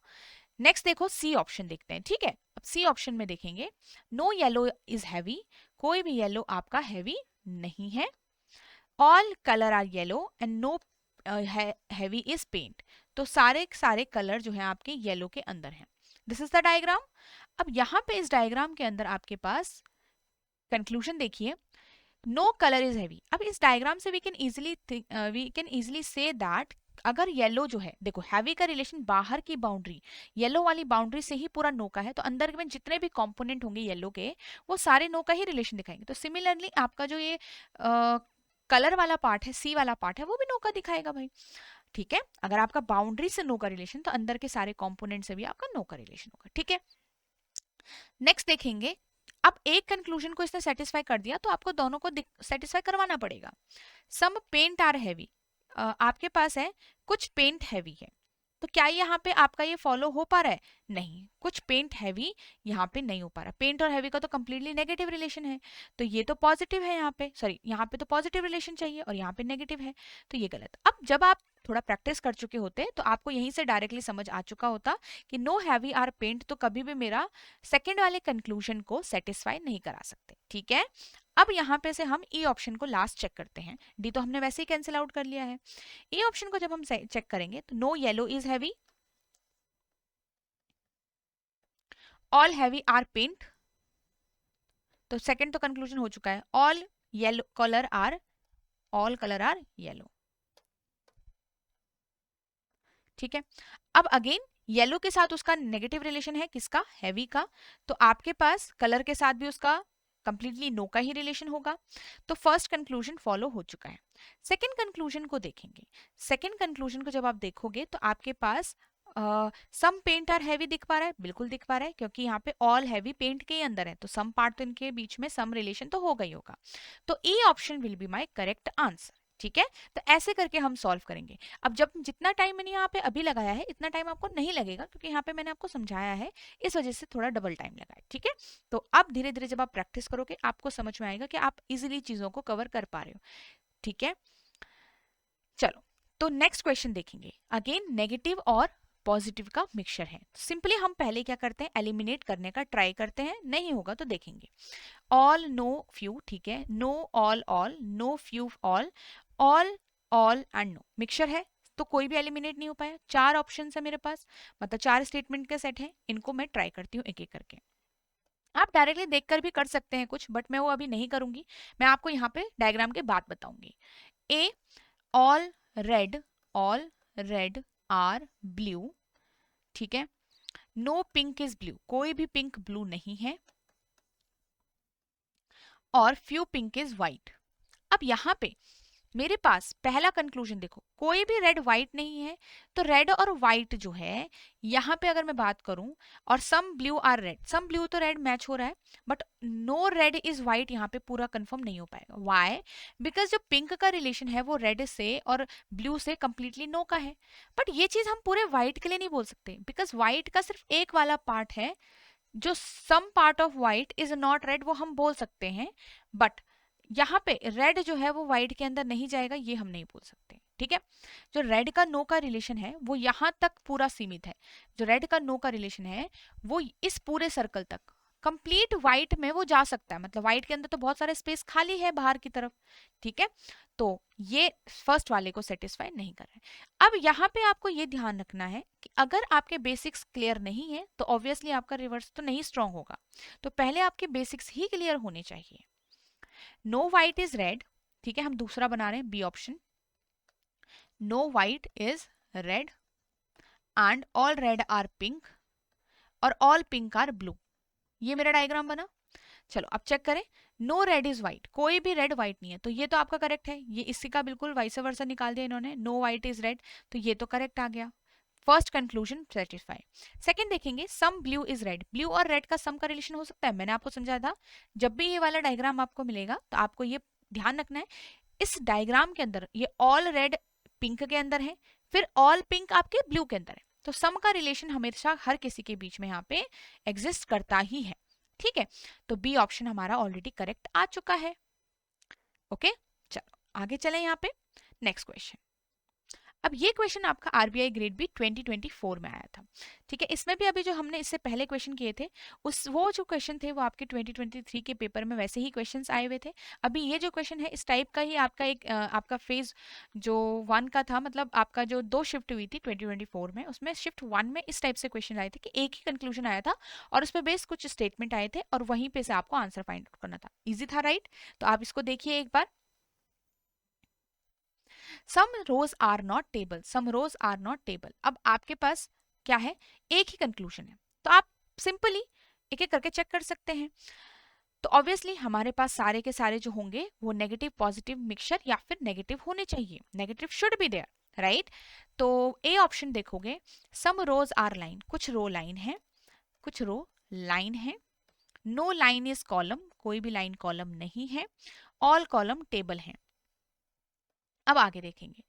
नेक्स्ट देखो सी ऑप्शन देखते हैं, ठीक है। अब सी ऑप्शन में देखेंगे, नो येलो इज हैवी, कोई भी येलो आपका हैवी नहीं है। All colour are yellow and no heavy is paint, तो सारे सारे कलर जो है आपके येलो के अंदर हैं। This is the diagram. अब यहाँ पे इस डायग्राम के अंदर आपके पास कंक्लूजन देखिए, नो कलर इज हैवी। अब इस डायग्राम से वी कैन इजिली से दैट अगर येलो जो है, देखो हैवी का रिलेशन बाहर की बाउंड्री, येलो वाली बाउंड्री से ही पूरा नो का है, तो अंदर में जितने भी कंपोनेंट होंगे येलो के, वो सारे नो का ही रिलेशन दिखाएंगे। तो सिमिलरली आपका जो ये कलर वाला पार्ट है, सी वाला पार्ट है, वो भी नो का दिखाएगा भाई, ठीक है। अगर आपका बाउंड्री से नो का रिलेशन, तो अंदर के सारे कॉम्पोनेंट से भी आपका नो का रिलेशन होगा, ठीक है। नेक्स्ट देखेंगे, अब एक कंक्लूजन को इसने सेटिस्फाई कर दिया, तो आपको दोनों को सेटिस्फाई करवाना पड़ेगा। सम पेंट आर हैवी, आपके पास है कुछ पेंट हैवी है, तो क्या यहाँ पे आपका ये फॉलो हो पा रहा है? नहीं, कुछ पेंट हैवी यहाँ पे नहीं हो पा रहा। पेंट और हैवी का तो कंप्लीटली नेगेटिव रिलेशन है, तो ये तो पॉजिटिव है, यहाँ पे सॉरी यहाँ पे तो पॉजिटिव रिलेशन चाहिए और यहाँ पे नेगेटिव है, तो ये गलत। अब जब आप थोड़ा प्रैक्टिस कर चुके होते तो आपको यहीं से डायरेक्टली समझ आ चुका होता कि नो हैवी आर पेंट तो कभी भी मेरा सेकेंड वाले कंक्लूजन को सेटिस्फाई नहीं करा सकते, ठीक है। अब यहाँ पे से हम ई ऑप्शन को लास्ट चेक करते हैं, डी तो हमने वैसे ही कैंसिल आउट कर लिया है। ए ऑप्शन को जब हम चेक करेंगे, तो no yellow is heavy, all heavy are paint, तो सेकंड तो कंक्लूजन हो चुका है, all yellow colour are, all colour are yellow, ठीक है। अब अगेन येलो के साथ उसका नेगेटिव रिलेशन है, किसका? हैवी का, तो आपके पास कलर के साथ भी उसका कंप्लीटली नो का ही रिलेशन होगा, तो फर्स्ट कंक्लूजन फॉलो हो चुका है। सेकंड कंक्लूजन को देखेंगे, सेकंड कंक्लूजन को जब आप देखोगे तो आपके पास सम पेंट आर हैवी दिख पा रहा है, बिल्कुल दिख पा रहा है, क्योंकि यहाँ पे ऑल हैवी पेंट के अंदर है, तो सम पार्ट तो इनके बीच में सम रिलेशन तो होगा ही होगा, तो A option will be my correct answer, ठीक है। तो ऐसे करके हम सॉल्व करेंगे। अब जब जितना टाइम मैंने यहाँ पे अभी लगाया है, इतना टाइम आपको नहीं लगेगा, क्योंकि यहाँ पे मैंने आपको समझाया है, इस वजह से थोड़ा डबल टाइम लगा है, ठीक है। तो अब धीरे धीरे जब आप प्रैक्टिस करोगे, आपको समझ में आएगा कि आप इजिली चीजों को कवर कर पा रहे हो, ठीक है। चलो, तो नेक्स्ट क्वेश्चन देखेंगे, अगेन नेगेटिव और पॉजिटिव का मिक्सचर है। सिंपली हम पहले क्या करते हैं, एलिमिनेट करने का ट्राई करते हैं, नहीं होगा तो देखेंगे। ऑल नो फ्यू, ठीक है, no all all, no few all, all and no, mixture है, तो कोई भी एलिमिनेट नहीं हो पाया। चार ऑप्शन है मेरे पास, मतलब चार स्टेटमेंट के सेट है, इनको मैं ट्राई करती हूँ एक एक करके। आप डायरेक्टली देखकर भी कर सकते हैं कुछ, बट मैं वो अभी नहीं करूंगी, मैं आपको यहाँ पे डायग्राम के बाद बताऊंगी। ए, ऑल रेड आर ब्लू, ठीक है, नो पिंक इज ब्लू, कोई भी पिंक ब्लू नहीं है, और फ्यू पिंक इज व्हाइट। अब यहाँ पे मेरे पास पहला कंक्लूजन देखो, कोई भी रेड व्हाइट नहीं है, तो रेड और व्हाइट जो है यहाँ पे अगर मैं बात करूं, और some blue are red, some blue तो रेड मैच हो रहा है, but no red is white यहाँ पे पूरा कंफर्म नहीं हो पाएगा। व्हाई? बिकॉज जो पिंक का रिलेशन है वो रेड से और ब्लू से कंप्लीटली नो का है, बट ये चीज हम पूरे व्हाइट के लिए नहीं बोल सकते, बिकॉज व्हाइट का सिर्फ एक वाला पार्ट है, जो some part of white is not red, वो हम बोल सकते हैं, बट यहाँ पे रेड जो है वो व्हाइट के अंदर नहीं जाएगा, ये हम नहीं बोल सकते, ठीक है। जो रेड का नो का रिलेशन है वो यहाँ तक पूरा सीमित है, जो रेड का नो का रिलेशन है वो इस पूरे सर्कल तक, कंप्लीट व्हाइट में वो जा सकता है, मतलब व्हाइट के अंदर तो बहुत सारे स्पेस खाली है बाहर की तरफ, ठीक है। तो ये फर्स्ट वाले को सेटिस्फाई नहीं कर रहा है। अब यहाँ पे आपको ये ध्यान रखना है कि अगर आपके बेसिक्स क्लियर नहीं है, तो ऑब्वियसली आपका रिवर्स तो नहीं स्ट्रांग होगा, तो पहले आपके बेसिक्स ही क्लियर होने चाहिए। नो व्हाइट इज रेड, ठीक है, हम दूसरा बना रहे हैं B option, no white is red and all red are pink और ऑल पिंक आर ब्लू, ये मेरा डायग्राम बना। चलो अब चेक करें, नो रेड इज व्हाइट, कोई भी रेड व्हाइट नहीं है, तो ये तो आपका करेक्ट है, ये इसी का बिल्कुल वाइस वर्सा निकाल दिया इन्होंने, नो व्हाइट इज रेड, तो ये तो करेक्ट आ गया। First conclusion satisfy. सेकंड देखेंगे, some blue is red, blue और रेड का सम का रिलेशन हो सकता है, मैंने आपको समझाया था। जब भी ये वाला डायग्राम आपको मिलेगा तो आपको ये ध्यान रखना है, इस डायग्राम के अंदर ये ऑल रेड पिंक के अंदर है, फिर ऑल पिंक आपके ब्लू के अंदर है, तो सम का रिलेशन हमेशा हर किसी के बीच में यहाँ पे एग्जिस्ट करता ही है। ठीक है, तो बी ऑप्शन हमारा ऑलरेडी करेक्ट आ चुका है। ओके, चलो आगे चले यहाँ पे नेक्स्ट क्वेश्चन। अब ये क्वेश्चन आपका आरबीआई ग्रेड बी 2024 में आया था। ठीक है, इसमें भी अभी जो हमने इससे पहले क्वेश्चन किए थे वो जो क्वेश्चन थे वो आपके 2023 के पेपर में वैसे ही क्वेश्चंस आए हुए थे। अभी ये जो क्वेश्चन है इस टाइप का ही आपका एक आपका फेज जो 1 का था, मतलब आपका जो 2 शिफ्ट हुई थी 2024 में, उसमें शिफ्ट 1 में इस टाइप से क्वेश्चन आए थे कि एक ही कंक्लूजन आया था और उस पर बेस कुछ स्टेटमेंट आए थे और वहीं पे से आपको आंसर फाइंड आउट करना था। ईजी था, राइट? तो आप इसको देखिए एक बार। Some rose are not table, some rose are not table. अब आपके पास क्या है, एक ही कंक्लूजन है, तो आप सिंपली एक एक करके चेक कर सकते हैं। तो ऑब्वियसली हमारे पास सारे के सारे जो होंगे वो नेगेटिव पॉजिटिव मिक्सचर या फिर नेगेटिव होने चाहिए, negative should be there, right? तो ए ऑप्शन देखोगे, सम रोज आर लाइन, कुछ रो लाइन है, कुछ रो लाइन है, नो लाइन इज कॉलम, कोई भी लाइन कॉलम नहीं है, ऑल कॉलम टेबल है। अब आगे देखेंगे,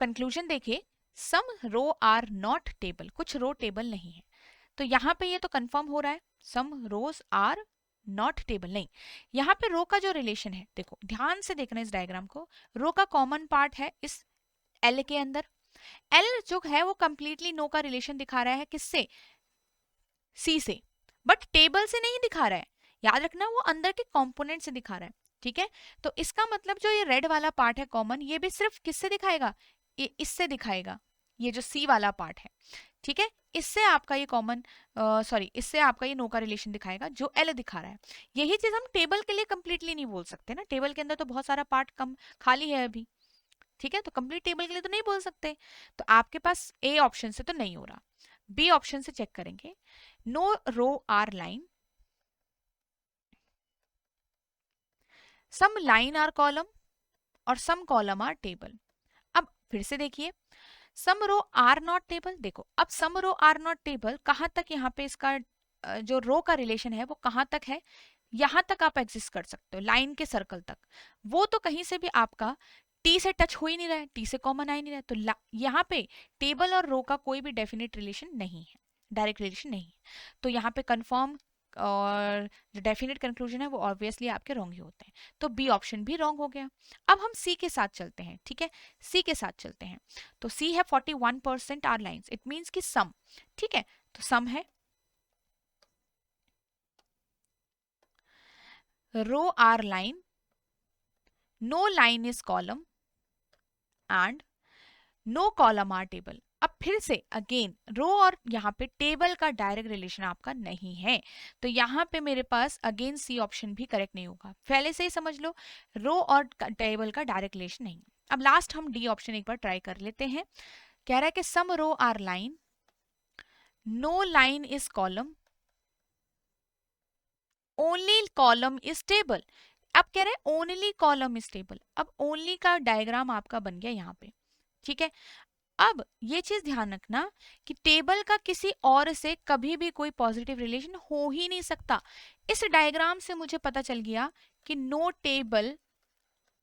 कंक्लूजन देखिए, some row are not table, कुछ रो टेबल नहीं है, तो यहाँ पे ये तो कंफर्म हो रहा है सम रोज आर नॉट टेबल नहीं। यहाँ पे रो का जो रिलेशन है, देखो ध्यान से देखना इस डायग्राम को, रो का कॉमन पार्ट है इस एल के अंदर, एल जो है वो कंप्लीटली नो का रिलेशन दिखा रहा है किससे, सी से, बट टेबल से नहीं दिखा रहा है, याद रखना वो अंदर के कंपोनेंट से दिखा रहा है। ठीक है, तो इसका मतलब जो ये रेड वाला पार्ट है कॉमन, ये भी सिर्फ किससे दिखाएगा, ये इससे दिखाएगा, ये जो सी वाला पार्ट है। ठीक है, इससे आपका ये कॉमन सॉरी इससे आपका ये नो का रिलेशन दिखाएगा जो एल दिखा रहा है। यही चीज हम टेबल के लिए कंप्लीटली नहीं बोल सकते ना, टेबल के अंदर तो बहुत सारा पार्ट कम खाली है अभी। ठीक है, तो कंप्लीट टेबल के लिए तो नहीं बोल सकते, तो आपके पास ए ऑप्शन से तो नहीं हो रहा, बी ऑप्शन से चेक करेंगे, no row are line, some line are column और सम कॉलम आर टेबल। अब फिर से देखिए, some row are not table, देखो अब some row are not table कहां तक यहाँ पे इसका जो रो का रिलेशन है वो कहां तक है, यहां तक आप एग्जिस्ट कर सकते हो, लाइन के सर्कल तक, वो तो कहीं से भी आपका टी से टच हो ही नहीं रहा है, टी से कॉमन आ ही नहीं रहा है, तो यहाँ पे टेबल और रो का कोई भी डेफिनेट रिलेशन नहीं है, डायरेक्ट रिलेशन नहीं है, तो यहाँ पे कंफर्म और जो डेफिनेट कंक्लूजन है वो ऑब्वियसली आपके रॉन्ग ही होते हैं, तो बी ऑप्शन भी रॉन्ग हो गया। अब हम सी के साथ चलते हैं। ठीक है, सी के साथ चलते हैं, तो सी है 41% आर लाइंस, इट मींस कि सम। ठीक है, तो सम है row are line, no line is column and no column are table. अब फिर से अगेन रो और यहाँ पे टेबल का डायरेक्ट रिलेशन आपका नहीं है, तो यहाँ पे मेरे पास अगेन सी ऑप्शन भी करेक्ट नहीं होगा, पहले से ही समझ लो रो और टेबल का डायरेक्ट रिलेशन नहीं। अब लास्ट हम डी ऑप्शन एक बार ट्राई कर लेते हैं, कह रहा है कि some row are line, no line is column, only column is table. अब कह रहे हैं ओनली कॉलम इज टेबल, अब ओनली का डायग्राम आपका बन गया यहाँ पे। ठीक है, अब ये चीज ध्यान रखना कि टेबल का किसी और से कभी भी कोई पॉजिटिव रिलेशन हो ही नहीं सकता। इस डायग्राम से मुझे पता चल गया कि नो टेबल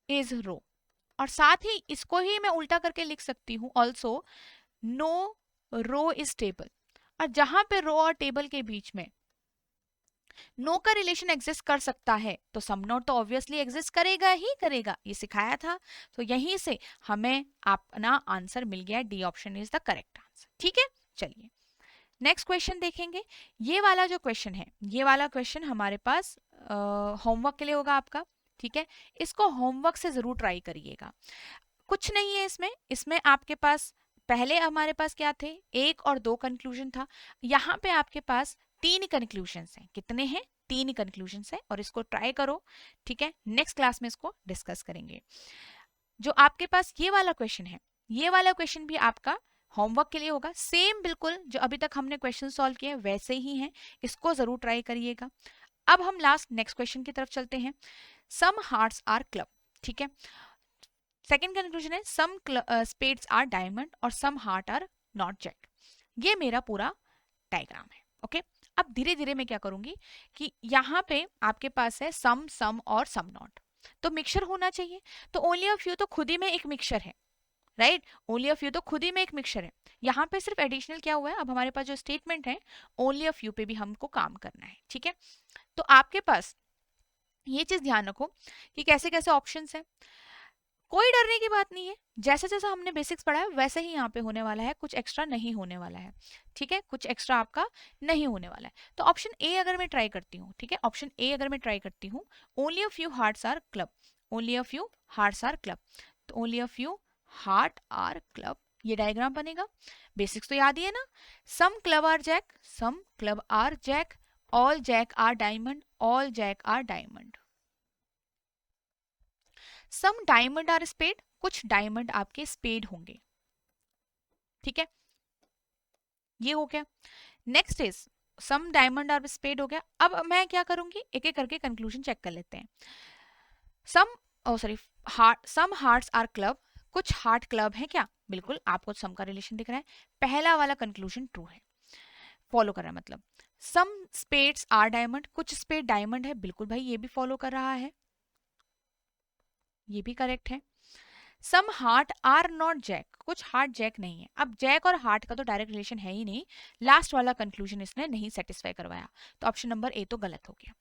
इज रो, और साथ ही इसको ही मैं उल्टा करके लिख सकती हूँ also, no row is table, और जहां पे रो और टेबल के बीच में नो का रिलेशन एग्जिस्ट कर सकता है तो सम नोट तो ऑब्वियसली एग्जिस्ट करेगा ही करेगा, ये सिखाया था, तो यहीं से हमें अपना आंसर मिल गया, D option is the correct answer. ठीक है, चलिए नेक्स्ट क्वेश्चन देखेंगे। ये वाला जो क्वेश्चन है, ये वाला क्वेश्चन हमारे पास होमवर्क के लिए होगा आपका। ठीक है, इसको होमवर्क से जरूर ट्राई करिएगा, कुछ नहीं है इसमें, इसमें आपके पास पहले हमारे पास क्या थे, 1 और 2 कंक्लूजन था, यहाँ पे आपके पास 3 कंक्लूजन्स हैं। कितने हैं, 3 कंक्लूजन्स हैं, और इसको ट्राई करो। ठीक है, नेक्स्ट क्लास में इसको डिस्कस करेंगे। जो आपके पास ये वाला क्वेश्चन है, ये वाला क्वेश्चन भी आपका होमवर्क के लिए होगा, सेम बिल्कुल जो अभी तक हमने क्वेश्चन सॉल्व किए वैसे ही हैं, इसको जरूर ट्राई करिएगा। अब हम लास्ट नेक्स्ट क्वेश्चन की तरफ चलते हैं, सम हार्ट्स आर क्लब। ठीक है, सेकेंड कंक्लूजन है सम स्पेड्स आर डायमंड और सम हार्ट आर नॉट जैक। ये मेरा पूरा डायग्राम है। ओके, अब धीरे धीरे मैं क्या करूंगी कि यहाँ पे आपके पास है सम, सम और सम नॉट, तो मिक्सचर होना चाहिए। तो ओनली ऑफ यू तो खुद ही में एक मिक्सचर है, राइट। ओनली ऑफ यू तो खुद ही में एक मिक्सचर है। यहाँ पे सिर्फ एडिशनल क्या हुआ है, अब हमारे पास जो स्टेटमेंट है ओनली ऑफ यू पे भी हमको काम करना है, ठीक है। तो आपके पास ये चीज ध्यान रखो कि कैसे कैसे ऑप्शंस है। कोई डरने की बात नहीं है, जैसे जैसा हमने बेसिक्स पढ़ा है वैसे ही यहाँ पे होने वाला है, कुछ एक्स्ट्रा नहीं होने वाला है, ठीक है, कुछ एक्स्ट्रा आपका नहीं होने वाला है। तो ऑप्शन ए अगर मैं ट्राई करती हूँ, ठीक है, ऑप्शन ए अगर मैं ट्राई करती हूँ, only a few hearts are club, only a few hearts are club, तो only a few heart are club, ये डायग्राम बनेगा। बेसिक्स तो याद ही है ना, some club are jack, some club are jack, all jack are diamond, all jack are diamond, some diamond are spade, कुछ डायमंड आपके स्पेड होंगे, ठीक है, ये हो गया। Next is some diamond are spade हो गया। अब मैं क्या करूंगी, एक एक करके कंक्लूजन चेक कर लेते हैं। Some, oh sorry, heart, some hearts are club, कुछ हार्ट क्लब है क्या, बिल्कुल आपको सम का रिलेशन दिख रहा है, पहला वाला कंक्लूजन ट्रू है, फॉलो कर रहा है मतलब। सम स्पेड्स आर डायमंड, कुछ स्पेड डायमंड है, बिल्कुल भाई ये भी फॉलो कर रहा है, ये भी करेक्ट है। सम हार्ट आर नॉट जैक, कुछ हार्ट जैक नहीं है। अब जैक और हार्ट का तो डायरेक्ट रिलेशन है ही नहीं, लास्ट वाला कंक्लूजन इसने नहीं सेटिस्फाई करवाया, तो ऑप्शन नंबर ए तो गलत हो गया।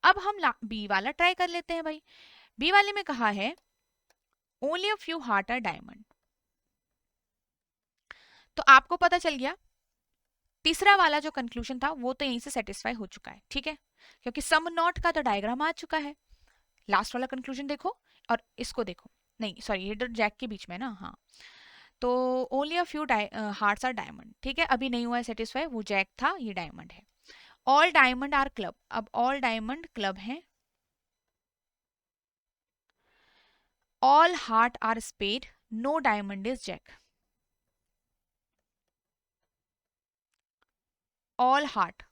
अब हम बी वाला ट्राई कर लेते हैं भाई। बी वाले में कहा है only a few heart are diamond, तो आपको पता चल गया तीसरा वाला जो कंक्लूजन था वो तो यहीं से सेटिस्फाई हो चुका है, ठीक है, क्योंकि सम नॉट का तो डायग्राम आ चुका है। लास्ट वाला कंक्लूजन देखो और इसको देखो, नहीं सॉरी ये जैक के बीच में ना, हाँ, तो only a few hearts are diamond, ठीक है, अभी नहीं हुआ है सेटिस्फाई, वो जैक था, ये डायमंड है। ऑल डायमंड आर क्लब, अब ऑल डायमंड क्लब है, all heart are spade, no diamond is jack, all heart,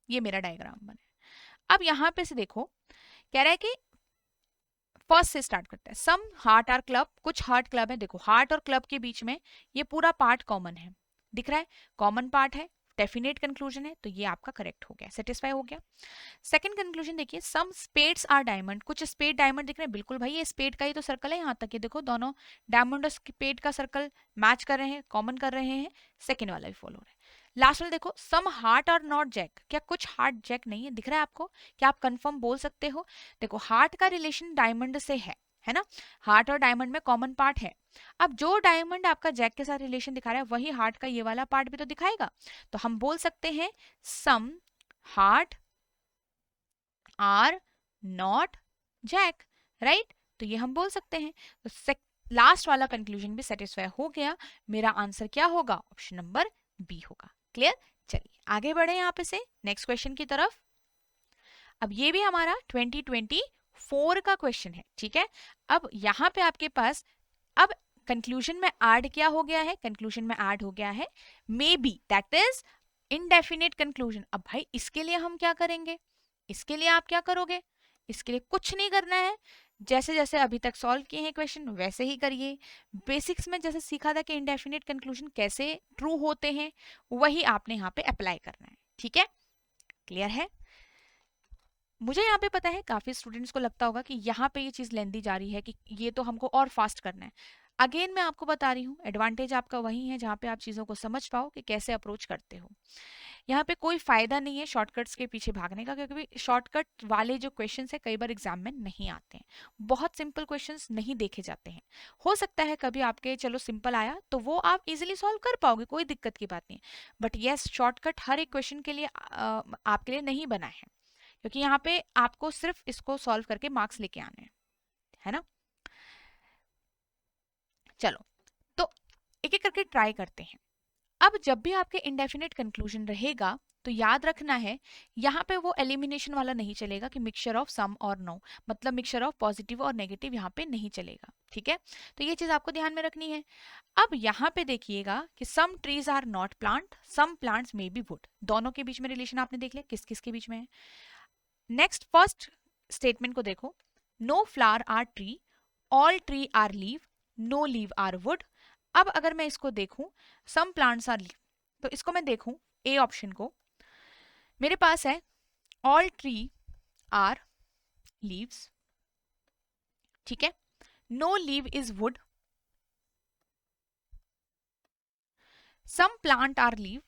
ये मेरा डायग्राम बने। अब यहां पे से देखो, कह रहा है कि फर्स्ट से स्टार्ट करते हैं, सम हार्ट आर क्लब, कुछ हार्ट क्लब है, देखो हार्ट और क्लब के बीच में ये पूरा पार्ट कॉमन है, दिख रहा है, कॉमन पार्ट है, डेफिनेट कंक्लूजन है, तो ये आपका करेक्ट हो गया, सेटिस्फाई हो गया। सेकंड कंक्लूजन देखिए, सम स्पेड्स आर डायमंड, कुछ स्पेड डायमंड दिख रहे हैं, बिल्कुल भाई ये स्पेड का ही तो सर्कल है, यहाँ तक ये देखो दोनों डायमंड और स्पेड का सर्कल मैच कर रहे हैं, कॉमन कर रहे हैं, सेकंड वाला भी फॉलो हो रहा है। लास्ट वाला देखो, सम हार्ट और नॉट जैक, क्या कुछ हार्ट जैक नहीं है, दिख रहा है आपको, क्या आप कंफर्म बोल सकते हो। देखो हार्ट का रिलेशन डायमंड से है ना, हार्ट और डायमंड में कॉमन पार्ट है। अब जो डायमंड आपका जैक के साथ रिलेशन दिखा रहा है वही हार्ट का ये वाला पार्ट भी तो दिखाएगा, तो हम बोल सकते हैं some heart are not jack, right, तो ये हम बोल सकते हैं। तो लास्ट वाला कंक्लूजन भी सेटिस्फाई हो गया, मेरा आंसर क्या होगा, ऑप्शन नंबर बी होगा। क्लियर, चलिए आगे बढ़े यहाँ पे से नेक्स्ट क्वेश्चन की तरफ। अब ये भी हमारा 2024 का क्वेश्चन है, ठीक है। अब यहाँ पे आपके पास अब कंक्लूजन में ऐड क्या हो गया है, कंक्लूजन में ऐड हो गया है may be, that is indefinite conclusion. अब भाई इसके लिए हम क्या करेंगे, इसके लिए आप क्या करोगे, इसके लिए कुछ नहीं करना है, जैसे जैसे अभी तक सॉल्व किए हैं क्वेश्चन वैसे ही करिए। बेसिक्स में जैसे सीखा था कि इनडेफिनेट कंक्लूजन कैसे ट्रू होते हैं, वही आपने यहाँ पे अप्लाई करना है, ठीक है, क्लियर है। मुझे यहाँ पे पता है काफी स्टूडेंट्स को लगता होगा कि यहाँ पे ये चीज लेंदी जा रही है, कि ये तो हमको और फास्ट करना है। अगेन मैं आपको बता रही हूँ, एडवांटेज आपका वही है जहाँ पे आप चीज़ों को समझ पाओ कि कैसे अप्रोच करते हो। यहाँ पे कोई फायदा नहीं है शॉर्टकट्स के पीछे भागने का, क्योंकि शॉर्टकट वाले जो क्वेश्चंस है कई बार एग्जाम में नहीं आते हैं, बहुत सिंपल क्वेश्चंस नहीं देखे जाते हैं। हो सकता है कभी आपके चलो सिंपल आया तो वो आप इजिली सॉल्व कर पाओगे, कोई दिक्कत की बात नहीं, बट येस शॉर्टकट हर एक क्वेश्चन के लिए आपके लिए नहीं बना है, क्योंकि यहाँ पे आपको सिर्फ इसको सॉल्व करके मार्क्स लेके आने हैं, है ना। चलो तो एक एक करके ट्राई करते हैं। अब जब भी आपके इंडेफिनेट कंक्लूजन रहेगा तो याद रखना है यहाँ पे वो एलिमिनेशन वाला नहीं चलेगा कि मिक्सचर ऑफ सम और नो, मतलब मिक्सचर ऑफ पॉजिटिव और नेगेटिव यहाँ पे नहीं चलेगा, ठीक है, तो ये चीज आपको ध्यान में रखनी है। अब यहाँ पे देखिएगा कि some trees are not plant, some plants may be wood, दोनों के बीच में रिलेशन आपने देख लिया किस किस के बीच में है। नेक्स्ट फर्स्ट स्टेटमेंट को देखो, no flower are tree, all tree are leave, no leave are wood, अब अगर मैं इसको देखूं, सम प्लांट्स आर लीव, तो इसको मैं देखूं ए ऑप्शन को, मेरे पास है ऑल ट्री आर लीव्स, ठीक है, no leave is wood, some plant are leave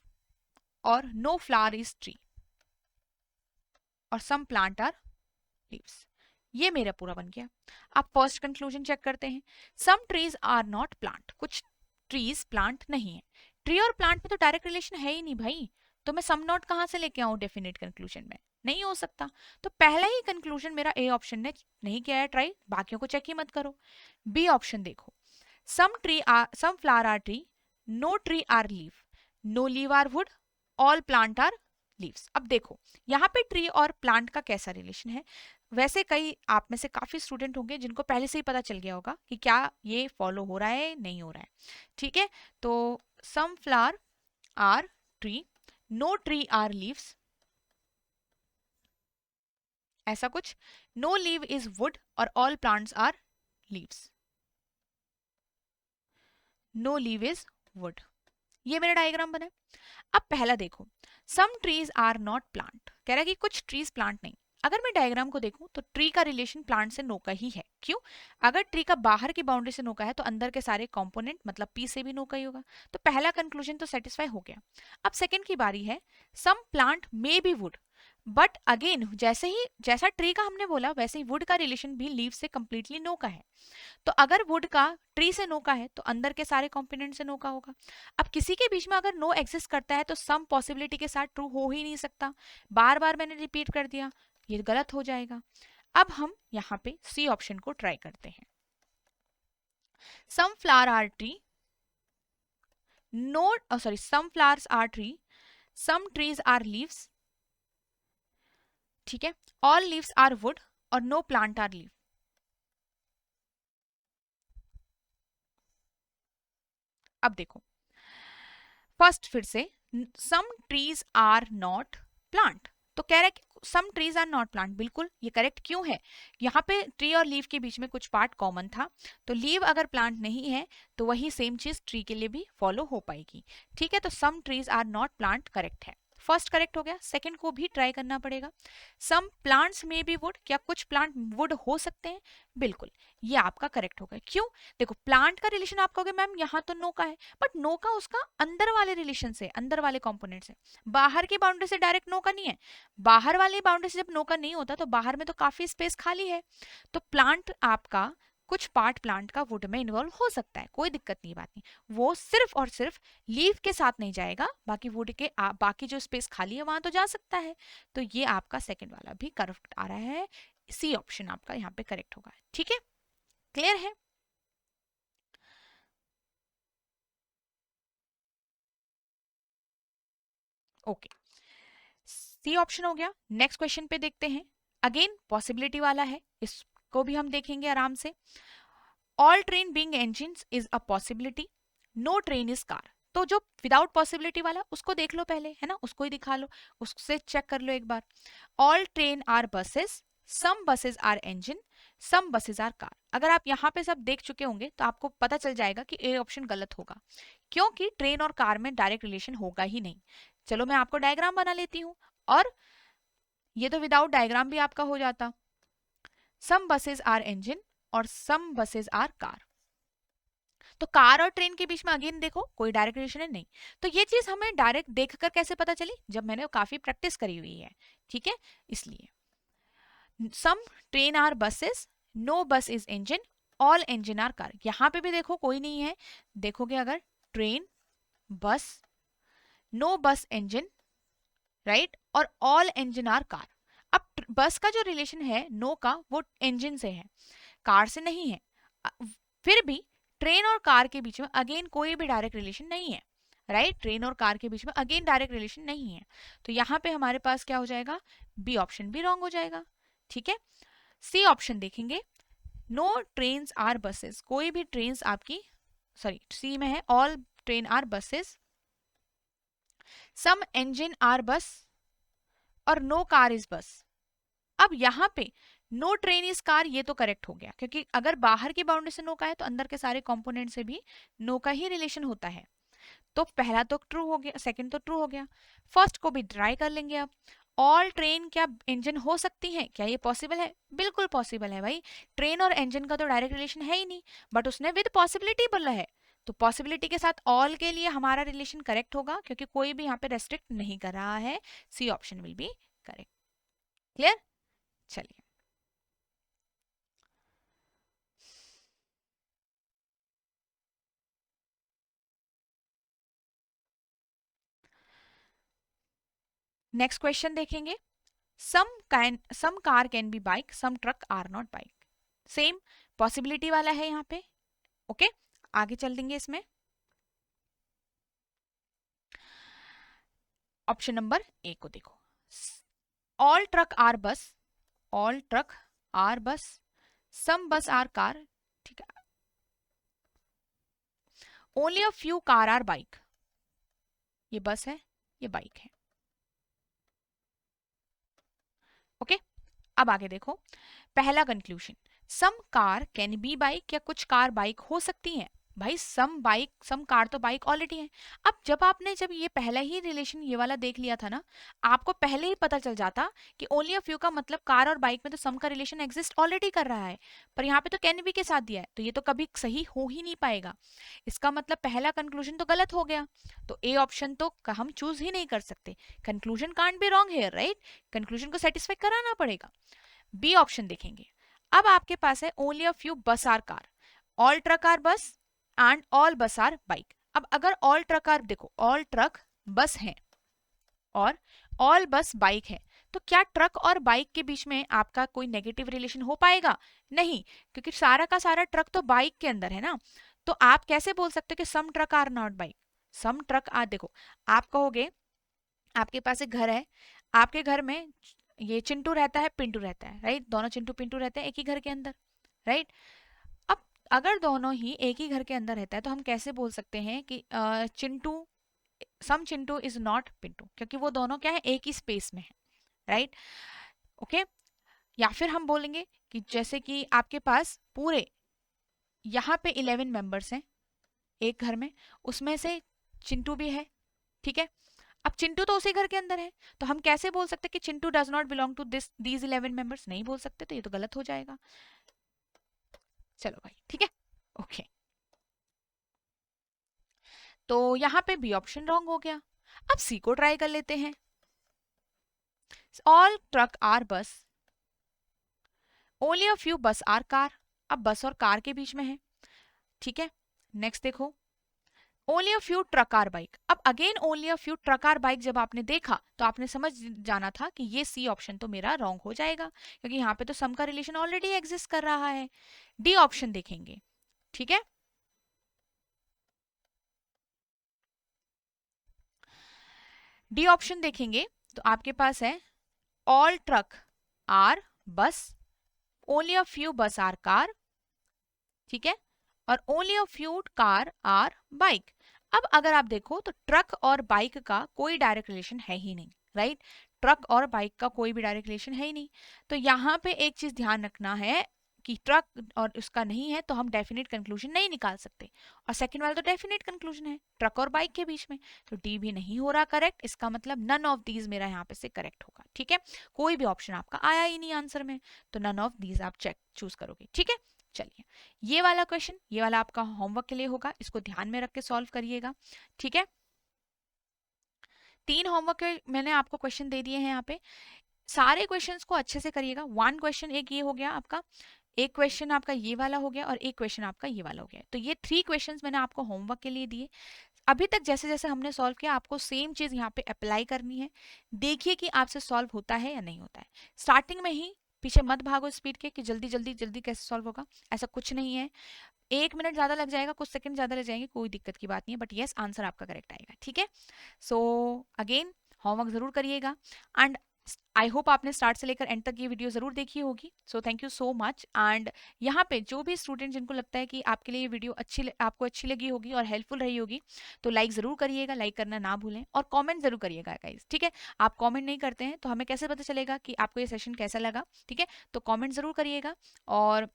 और नो फ्लावर इज ट्री और सम प्लांट आर लीव्स। ये मेरा पूरा बन गया। अब फर्स्ट कंक्लूजन चेक करते हैं। Some trees are not plant, कुछ ट्रीज प्लांट नहीं है। ट्री और प्लांट में तो डायरेक्ट रिलेशन है ही नहीं भाई, तो मैं सम नॉट कहां से लेके आऊं डेफिनेट कंक्लूजन में, नहीं हो सकता। तो पहला ही कंक्लूजन मेरा ए ऑप्शन ने नहीं किया है ट्राई, बाकियों को चेक ही मत करो। बी ऑप्शन देखो, some flower are tree, no tree are leave, no leave are wood, all plant are leaves. अब देखो यहाँ पे ट्री और प्लांट का कैसा रिलेशन है। वैसे कई आप में से काफी स्टूडेंट होंगे जिनको पहले से ही पता चल गया होगा कि क्या ये फॉलो हो रहा है नहीं हो रहा है, ठीक है। तो some flower are tree, no tree are leaves, ऐसा कुछ, नो लीव इज वुड और all plants are leaves, no leave is wood. ये मेरा डायग्राम बना है। अब पहला देखो, some trees are not plant, कह रहा है कि कुछ ट्रीज प्लांट नहीं। अगर मैं डायग्राम को देखूं तो ट्री का रिलेशन प्लांट से नो का ही है। क्यों? अगर ट्री का बाहर की बाउंड्री से नो का है तो अंदर के सारे कंपोनेंट मतलब पी से भी नो का ही होगा। तो पहला कंक्लूजन तो सेटिस्फाई हो गया। अब सेकंड की बारी है, some plant may be wood, but again जैसा ट्री का हमने बोला वैसे ही वुड का रिलेशन भी लीव से कंप्लीटली नो का है। तो अगर वुड का ट्री से नो का है तो अंदर के सारे कंपोनेंट से नो का होगा। अब किसी के बीच में अगर नो एग्जिस्ट करता है तो सम पॉसिबिलिटी के साथ ट्रू हो ही नहीं सकता। बार बार मैंने रिपीट कर दिया, ये गलत हो जाएगा। अब हम यहाँ पे सी ऑप्शन को ट्राई करते हैं। Some flower are tree, no sorry some flowers are tree, some trees are leaves, ठीक है, ऑल लीव्स आर वुड और नो प्लांट आर लीव। अब देखो फर्स्ट फिर से, some trees are not plant, तो कह रहा है कि some trees are not plant, बिल्कुल ये करेक्ट क्यों है? यहाँ पे ट्री और लीव के बीच में कुछ पार्ट कॉमन था, तो लीव अगर प्लांट नहीं है तो वही सेम चीज ट्री के लिए भी फॉलो हो पाएगी, ठीक है। तो some trees are not plant correct है, फर्स्ट करेक्ट हो गया। सेकंड को भी ट्राई करना पड़ेगा। Some plants may be wood, क्या कुछ प्लांट वुड हो सकते हैं? बिल्कुल, ये आपका करेक्ट हो गया। क्यों? देखो प्लांट का रिलेशन आप कहोगे मैम यहाँ तो नो का है, बट नो का उसका अंदर वाले रिलेशन से, अंदर वाले कंपोनेंट से, बाहर की बाउंड्री से डायरेक्ट नो का नहीं है। बाहर वाली बाउंड्री से जब नो का नहीं होता तो बाहर में तो काफी स्पेस खाली है, तो प्लांट आपका कुछ पार्ट प्लांट का वुड में इन्वॉल्व हो सकता है, कोई दिक्कत नहीं, बात नहीं। वो सिर्फ और सिर्फ लीव के साथ नहीं जाएगा, बाकी वुड के बाकी जो स्पेस खाली है वहां तो जा सकता है। तो ये आपका सेकंड वाला भी करेक्ट आ रहा है, सी ऑप्शन आपका यहाँ पे करेक्ट होगा, ठीक है। क्लियर है? ओके, सी ऑप्शन हो गया। नेक्स्ट क्वेश्चन पे देखते हैं, अगेन पॉसिबिलिटी वाला है, इसको भी हम देखेंगे आराम से। All train being engines is a possibility, no train is car. तो जो विदाउट पॉसिबिलिटी वाला उसको देख लो पहले, है ना, उसको ही दिखा लो, उससे चेक कर लो एक बार। All train are buses, some buses are engine, some buses are car. अगर आप यहाँ पे सब देख चुके होंगे तो आपको पता चल जाएगा कि ए ऑप्शन गलत होगा, क्योंकि ट्रेन और कार में डायरेक्ट रिलेशन होगा ही नहीं। चलो मैं आपको डायग्राम बना लेती हूँ, और ये तो विदाउट डायग्राम भी आपका हो जाता। सम बसेस आर इंजन और सम बसेस आर कार, तो कार और ट्रेन के बीच में अगेन देखो कोई डायरेक्ट रिलेशन है नहीं। तो ये चीज हमें डायरेक्ट देखकर कैसे पता चली? जब मैंने काफी प्रैक्टिस करी हुई है, ठीक है, इसलिए। Some train are buses, no bus is engine, all engine are car. यहां पे भी देखो कोई नहीं है, देखोगे अगर ट्रेन, बस, नो बस इंजन, राइट, और ऑल इंजन आर कार। अब बस का जो रिलेशन है नो का वो इंजन से है, कार से नहीं है। फिर भी ट्रेन और कार के बीच में अगेन कोई भी डायरेक्ट रिलेशन नहीं है, राइट, ट्रेन और कार के बीच में अगेन डायरेक्ट रिलेशन नहीं है। तो यहाँ पे हमारे पास क्या हो जाएगा? बी ऑप्शन भी रॉन्ग हो जाएगा, ठीक है। सी ऑप्शन देखेंगे, नो ट्रेन आर बसेस, कोई भी ट्रेन आपकी, सॉरी सी में है all train are buses, some engine are bus और नो कार इज बस। अब यहाँ पे नो ट्रेन इज कार, ये तो करेक्ट हो गया, क्योंकि अगर बाहर की बाउंड्री से नो का है तो अंदर के सारे कंपोनेंट से भी नो का ही रिलेशन होता है। तो पहला तो ट्रू हो गया, सेकंड तो ट्रू हो गया। फर्स्ट को भी ट्राई कर लेंगे अब। ऑल ट्रेन क्या इंजन हो सकती है, क्या ये पॉसिबल है? बिल्कुल पॉसिबल है भाई। ट्रेन और इंजन का तो डायरेक्ट रिलेशन है ही नहीं, बट उसने विद पॉसिबिलिटी बोला है, तो पॉसिबिलिटी के साथ ऑल के लिए हमारा रिलेशन करेक्ट होगा, क्योंकि कोई भी यहाँ पे रेस्ट्रिक्ट नहीं कर रहा है। C option will be correct. Clear? चलिए, नेक्स्ट क्वेश्चन देखेंगे। Some car can be bike, some truck are not bike. Same possibility वाला है यहाँ पे। ओके, आगे चल देंगे इसमें। ऑप्शन नंबर ए को देखो। All truck are bus, all truck are bus, some bus are car, ठीक है। Only a few car are bike, ये बस है, ये बाइक है। ओके, अब आगे देखो। पहला conclusion, some car can be bike, या कुछ कार बाइक हो सकती हैं। भाई सम बाइक, सम कार तो बाइक ऑलरेडी है। अब जब ये पहला ही रिलेशन ये वाला देख लिया था ना, आपको पहले ही पता चल जाता कि ओनली अ फ्यू का मतलब कार और बाइक में तो सम का रिलेशन एग्जिस्ट ऑलरेडी कर रहा है, पर यहाँ पे तो कैन बी के साथ दिया है, तो ये तो कभी सही हो ही नहीं पाएगा। इसका मतलब पहला कंक्लूजन तो गलत हो गया, तो ए ऑप्शन तो हम चूज ही नहीं कर सकते। Conclusion can't be wrong here, right? Conclusion को सेटिस्फाई कराना पड़ेगा। बी ऑप्शन देखेंगे। अब आपके पास है only a few bus are car, all truck are bus and all bus are bike. अब अगर ऑल ट्रक आर, देखो ऑल ट्रक बस है और ऑल बस बाइक है, तो क्या ट्रक और बाइक के बीच में आपका कोई नेगेटिव रिलेशन हो पाएगा? नहीं, क्योंकि सारा का सारा ट्रक तो बाइक के अंदर है ना। तो आप कैसे बोल सकते हो कि some truck are not bike? Some truck are, देखो आप कहोगे आपके पास एक घर है, आपके घर में ये चिंटू रहता है, पिंटू रहता है, राइट? दोनों चिंटू पिंटू रहते हैं एक ही घर के अंदर, राइट? अब अगर दोनों ही एक ही घर के अंदर रहता है तो हम कैसे बोल सकते हैं कि चिंटू, सम चिंटू इज नॉट पिंटू, क्योंकि वो दोनों क्या है, एक ही स्पेस में है, राइट? ओके, या फिर हम बोलेंगे कि जैसे कि आपके पास पूरे यहाँ पे 11 मेंबर्स हैं एक घर में, उसमें से चिंटू भी है, ठीक है। अब चिंटू तो उसी घर के अंदर है, तो हम कैसे बोल सकते हैं कि Chintu does not belong to these 11 members? नहीं बोल सकते, तो ये तो गलत हो जाएगा। चलो भाई, ठीक है, ओके। तो यहाँ पे बी ऑप्शन रॉन्ग हो गया। अब सी को ट्राई कर लेते हैं। All truck are bus, only a few bus are car. अब बस और कार के बीच में है, ठीक है। नेक्स्ट देखो, only a few truck are bike. अब again only a few truck are bike जब आपने देखा तो आपने समझ जाना था कि ये सी ऑप्शन तो मेरा रॉन्ग हो जाएगा, क्योंकि यहाँ पे तो सम का रिलेशन ऑलरेडी एग्जिस्ट कर रहा है। डी ऑप्शन देखेंगे, ठीक है। डी ऑप्शन देखेंगे तो आपके पास है all truck are bus, only a few bus are car, ठीक है, और only a few car are bike. अब अगर आप देखो तो ट्रक और बाइक का कोई डायरेक्ट रिलेशन है ही नहीं, राइट? ट्रक और बाइक का कोई भी डायरेक्ट रिलेशन है ही नहीं। तो यहाँ पे एक चीज ध्यान रखना है कि ट्रक और उसका नहीं है तो हम डेफिनेट कंक्लूजन नहीं निकाल सकते, और सेकंड वाला तो डेफिनेट कंक्लूजन है ट्रक और बाइक के बीच में, तो डी भी नहीं हो रहा करेक्ट। इसका मतलब नन ऑफ दीज मेरा यहाँ पे से करेक्ट होगा, ठीक है। कोई भी ऑप्शन आपका आया ही नहीं आंसर में, तो नन ऑफ दीज आप चेक चूज करोगे, ठीक है। चलिए, ये वाला क्वेश्चन, ये वाला आपका होमवर्क के लिए होगा, इसको ध्यान में रख के सॉल्व करिएगा, ठीक है। 3 होमवर्क के मैंने आपको क्वेश्चन दे दिए हैं यहाँ पे, सारे क्वेश्चंस को अच्छे से करिएगा। 1 क्वेश्चन एक ये हो गया आपका, एक क्वेश्चन आपका ये वाला हो गया, और एक क्वेश्चन आपका ये वाला हो गया। तो ये 3 क्वेश्चंस मैंने आपको होमवर्क के लिए दिए। अभी तक जैसे जैसे हमने सॉल्व किया, आपको सेम चीज यहाँ पे अप्लाई करनी है। देखिए कि आपसे सॉल्व होता है या नहीं होता है। स्टार्टिंग में ही पीछे मत भागो स्पीड के कि जल्दी जल्दी जल्दी कैसे सॉल्व होगा, ऐसा कुछ नहीं है। 1 मिनट ज्यादा लग जाएगा, कुछ सेकंड ज्यादा लग जाएंगे, कोई दिक्कत की बात नहीं है, बट यस आंसर आपका करेक्ट आएगा, ठीक है। सो अगेन होमवर्क जरूर करिएगा, एंड आई होप आपने स्टार्ट से लेकर एंड तक ये वीडियो जरूर देखी होगी। सो thank you so much. And यहाँ पे जो भी स्टूडेंट जिनको लगता है कि आपके लिए ये वीडियो आपको अच्छी लगी होगी और हेल्पफुल रही होगी, तो लाइक जरूर करिएगा, लाइक करना ना भूलें, और कमेंट जरूर करिएगा गाइस, ठीक है। आप कमेंट नहीं करते हैं तो हमें कैसे पता चलेगा कि आपको ये सेशन कैसा लगा, ठीक है। तो कमेंट जरूर करिएगा और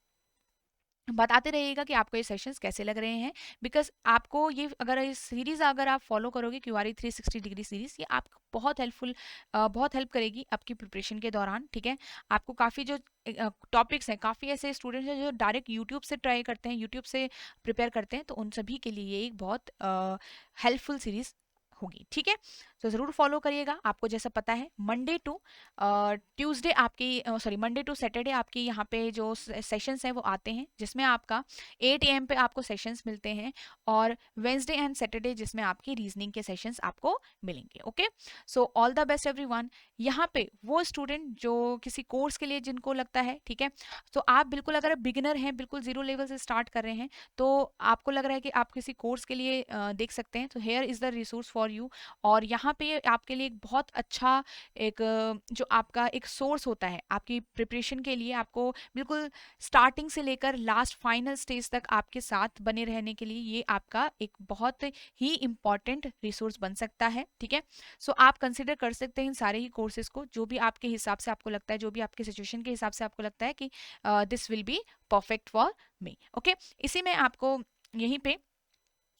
बताते रहिएगा कि आपको ये सेशंस कैसे लग रहे हैं। बिकॉज आपको ये अगर इस सीरीज अगर आप फॉलो करोगे, क्यूआरई 360 डिग्री सीरीज, ये आपको बहुत हेल्पफुल बहुत हेल्प करेगी आपकी प्रिपरेशन के दौरान, ठीक है। आपको काफ़ी जो टॉपिक्स हैं, काफ़ी ऐसे स्टूडेंट्स हैं जो डायरेक्ट यूट्यूब से ट्राई करते हैं, यूट्यूब से प्रिपेयर करते हैं, तो उन सभी के लिए ये एक बहुत हेल्पफुल सीरीज होगी, ठीक है। तो ज़रूर फॉलो करिएगा। आपको जैसा पता है मंडे टू ट्यूसडे आपकी सॉरी मंडे टू सैटरडे आपकी यहाँ पे जो सेशंस हैं वो आते हैं, जिसमें आपका 8 AM पे आपको सेशंस मिलते हैं, और वेंसडे एंड सैटरडे जिसमें आपकी रीजनिंग के सेशंस आपको मिलेंगे। Okay, so all the best everyone. यहाँ पे वो स्टूडेंट जो किसी कोर्स के लिए जिनको लगता है, ठीक है, तो आप बिल्कुल अगर बिगिनर हैं, बिल्कुल जीरो लेवल से स्टार्ट कर रहे हैं, तो आपको लग रहा है कि आप किसी कोर्स के लिए देख सकते हैं, तो here is the resource for you. और यहाँ पे आपके लिए एक बहुत अच्छा एक जो आपका एक सोर्स होता है आपकी प्रिपरेशन के लिए, आपको बिल्कुल स्टार्टिंग से लेकर लास्ट फाइनल स्टेज तक आपके साथ बने रहने के लिए ये आपका एक बहुत ही इम्पॉर्टेंट रिसोर्स बन सकता है, ठीक है। सो आप कंसिडर कर सकते हैं इन सारे ही कोर्सेज को, जो भी आपके हिसाब से आपको लगता है, जो भी आपके सिचुएशन के हिसाब से आपको लगता है कि this will be perfect for me. Okay, इसी में आपको यहीं पे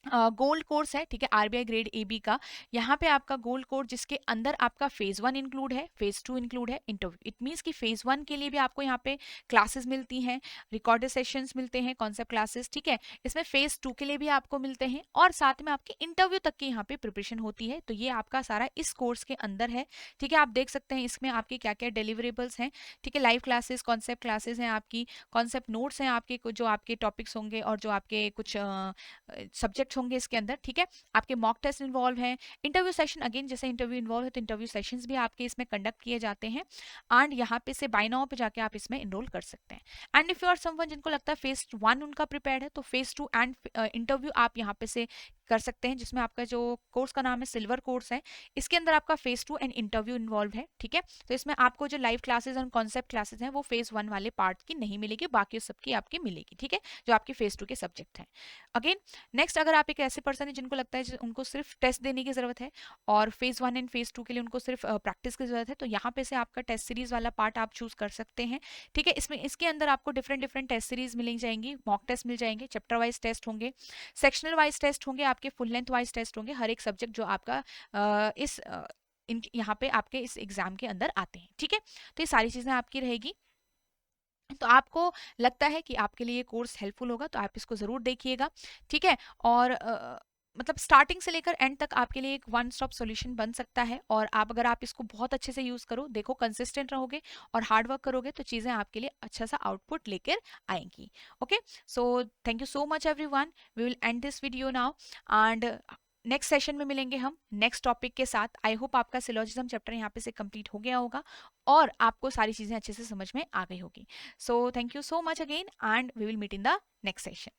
गोल्ड कोर्स है, ठीक है, आरबीआई ग्रेड एबी का। यहाँ पे आपका गोल्ड कोर्स जिसके अंदर आपका फेज 1 इंक्लूड है, फेज 2 इंक्लूड है, इंटरव्यू। इट मीन्स कि फेज 1 के लिए भी आपको यहाँ पे क्लासेस मिलती हैं, रिकॉर्डेड सेशंस मिलते हैं, कॉन्सेप्ट क्लासेस, ठीक है। इसमें फेज 2 के लिए भी आपको मिलते हैं, और साथ में आपकी इंटरव्यू तक की यहाँ पे प्रिपरेशन होती है। तो ये आपका सारा इस कोर्स के अंदर है, ठीक है। आप देख सकते हैं इसमें आपके क्या क्या डिलीवरेबल्स हैं, ठीक है। लाइव क्लासेस, कॉन्सेप्ट क्लासेस हैं आपकी, कॉन्सेप्ट नोट्स हैं आपके, जो आपके टॉपिक्स होंगे और जो आपके कुछ सब्जेक्ट्स होंगे इसके अंदर, ठीक है। आपके मॉक टेस्ट इन्वॉल्व हैं, इंटरव्यू सेशन अगेन जैसे इंटरव्यू इन्वॉल्व है, तो इंटरव्यू सेशंस भी आपके इसमें कंडक्ट किए जाते हैं, एंड यहाँ पे से बाय नाउ पे जाके आप इसमें इनरोल कर सकते हैं। And if you are someone जिनको लगता है फेज 1 उनका प्रिपेयर्ड है, तो फेज 2 एंड इंटरव्यू आप यहाँ पे से कर सकते हैं, जिसमें आपका जो कोर्स का नाम है सिल्वर कोर्स है, इसके अंदर आपका फेज 2 एंड इंटरव्यू इन्वॉल्व है, ठीक है। तो इसमें आपको जो live classes and concept classes हैं वो फेज 1 वाले पार्ट की नहीं मिलेगी, बाकी सबकी आपकी मिलेगी, ठीक है, जो आपके फेज 2 के सब्जेक्ट हैं। अगेन नेक्स्ट, अगर आप एक ऐसे पर्सन है जिनको लगता है उनको सिर्फ टेस्ट देने की जरूरत है और फेज 1 एंड फेज 2 के लिए उनको सिर्फ प्रैक्टिस की जरूरत है, तो यहाँ पे से आपका टेस्ट सीरीज वाला पार्ट आप चूज कर सकते हैं, ठीक है। इसमें इसके अंदर आपको डिफरेंट डिफरेंट टेस्ट सीरीज मिल जाएंगी, मॉक टेस्ट मिल जाएंगे, चैप्टर वाइज टेस्ट होंगे, सेक्शनल वाइज टेस्ट होंगे, आपके फुल लेंथ वाइज टेस्ट होंगे, हर एक सब्जेक्ट जो आपका इस इन यहाँ पे आपके इस एग्जाम के अंदर आते हैं, ठीक है। तो ये सारी चीजें आपकी रहेगी। तो आपको लगता है कि आपके लिए कोर्स हेल्पफुल होगा, तो आप इसको ज़रूर देखिएगा, ठीक है। और मतलब स्टार्टिंग से लेकर एंड तक आपके लिए एक वन स्टॉप सॉल्यूशन बन सकता है, और आप अगर आप इसको बहुत अच्छे से यूज़ करो, देखो कंसिस्टेंट रहोगे और हार्ड वर्क करोगे, तो चीज़ें आपके लिए अच्छा सा आउटपुट लेकर आएंगी। Okay, so thank you so much everyone, we will end this video now, and next session में मिलेंगे हम नेक्स्ट टॉपिक के साथ। आई होप आपका सिलोजिज्म चैप्टर यहाँ पे से कंप्लीट हो गया होगा और आपको सारी चीज़ें अच्छे से समझ में आ गई होगी। So thank you so much again, and we will meet in the next session.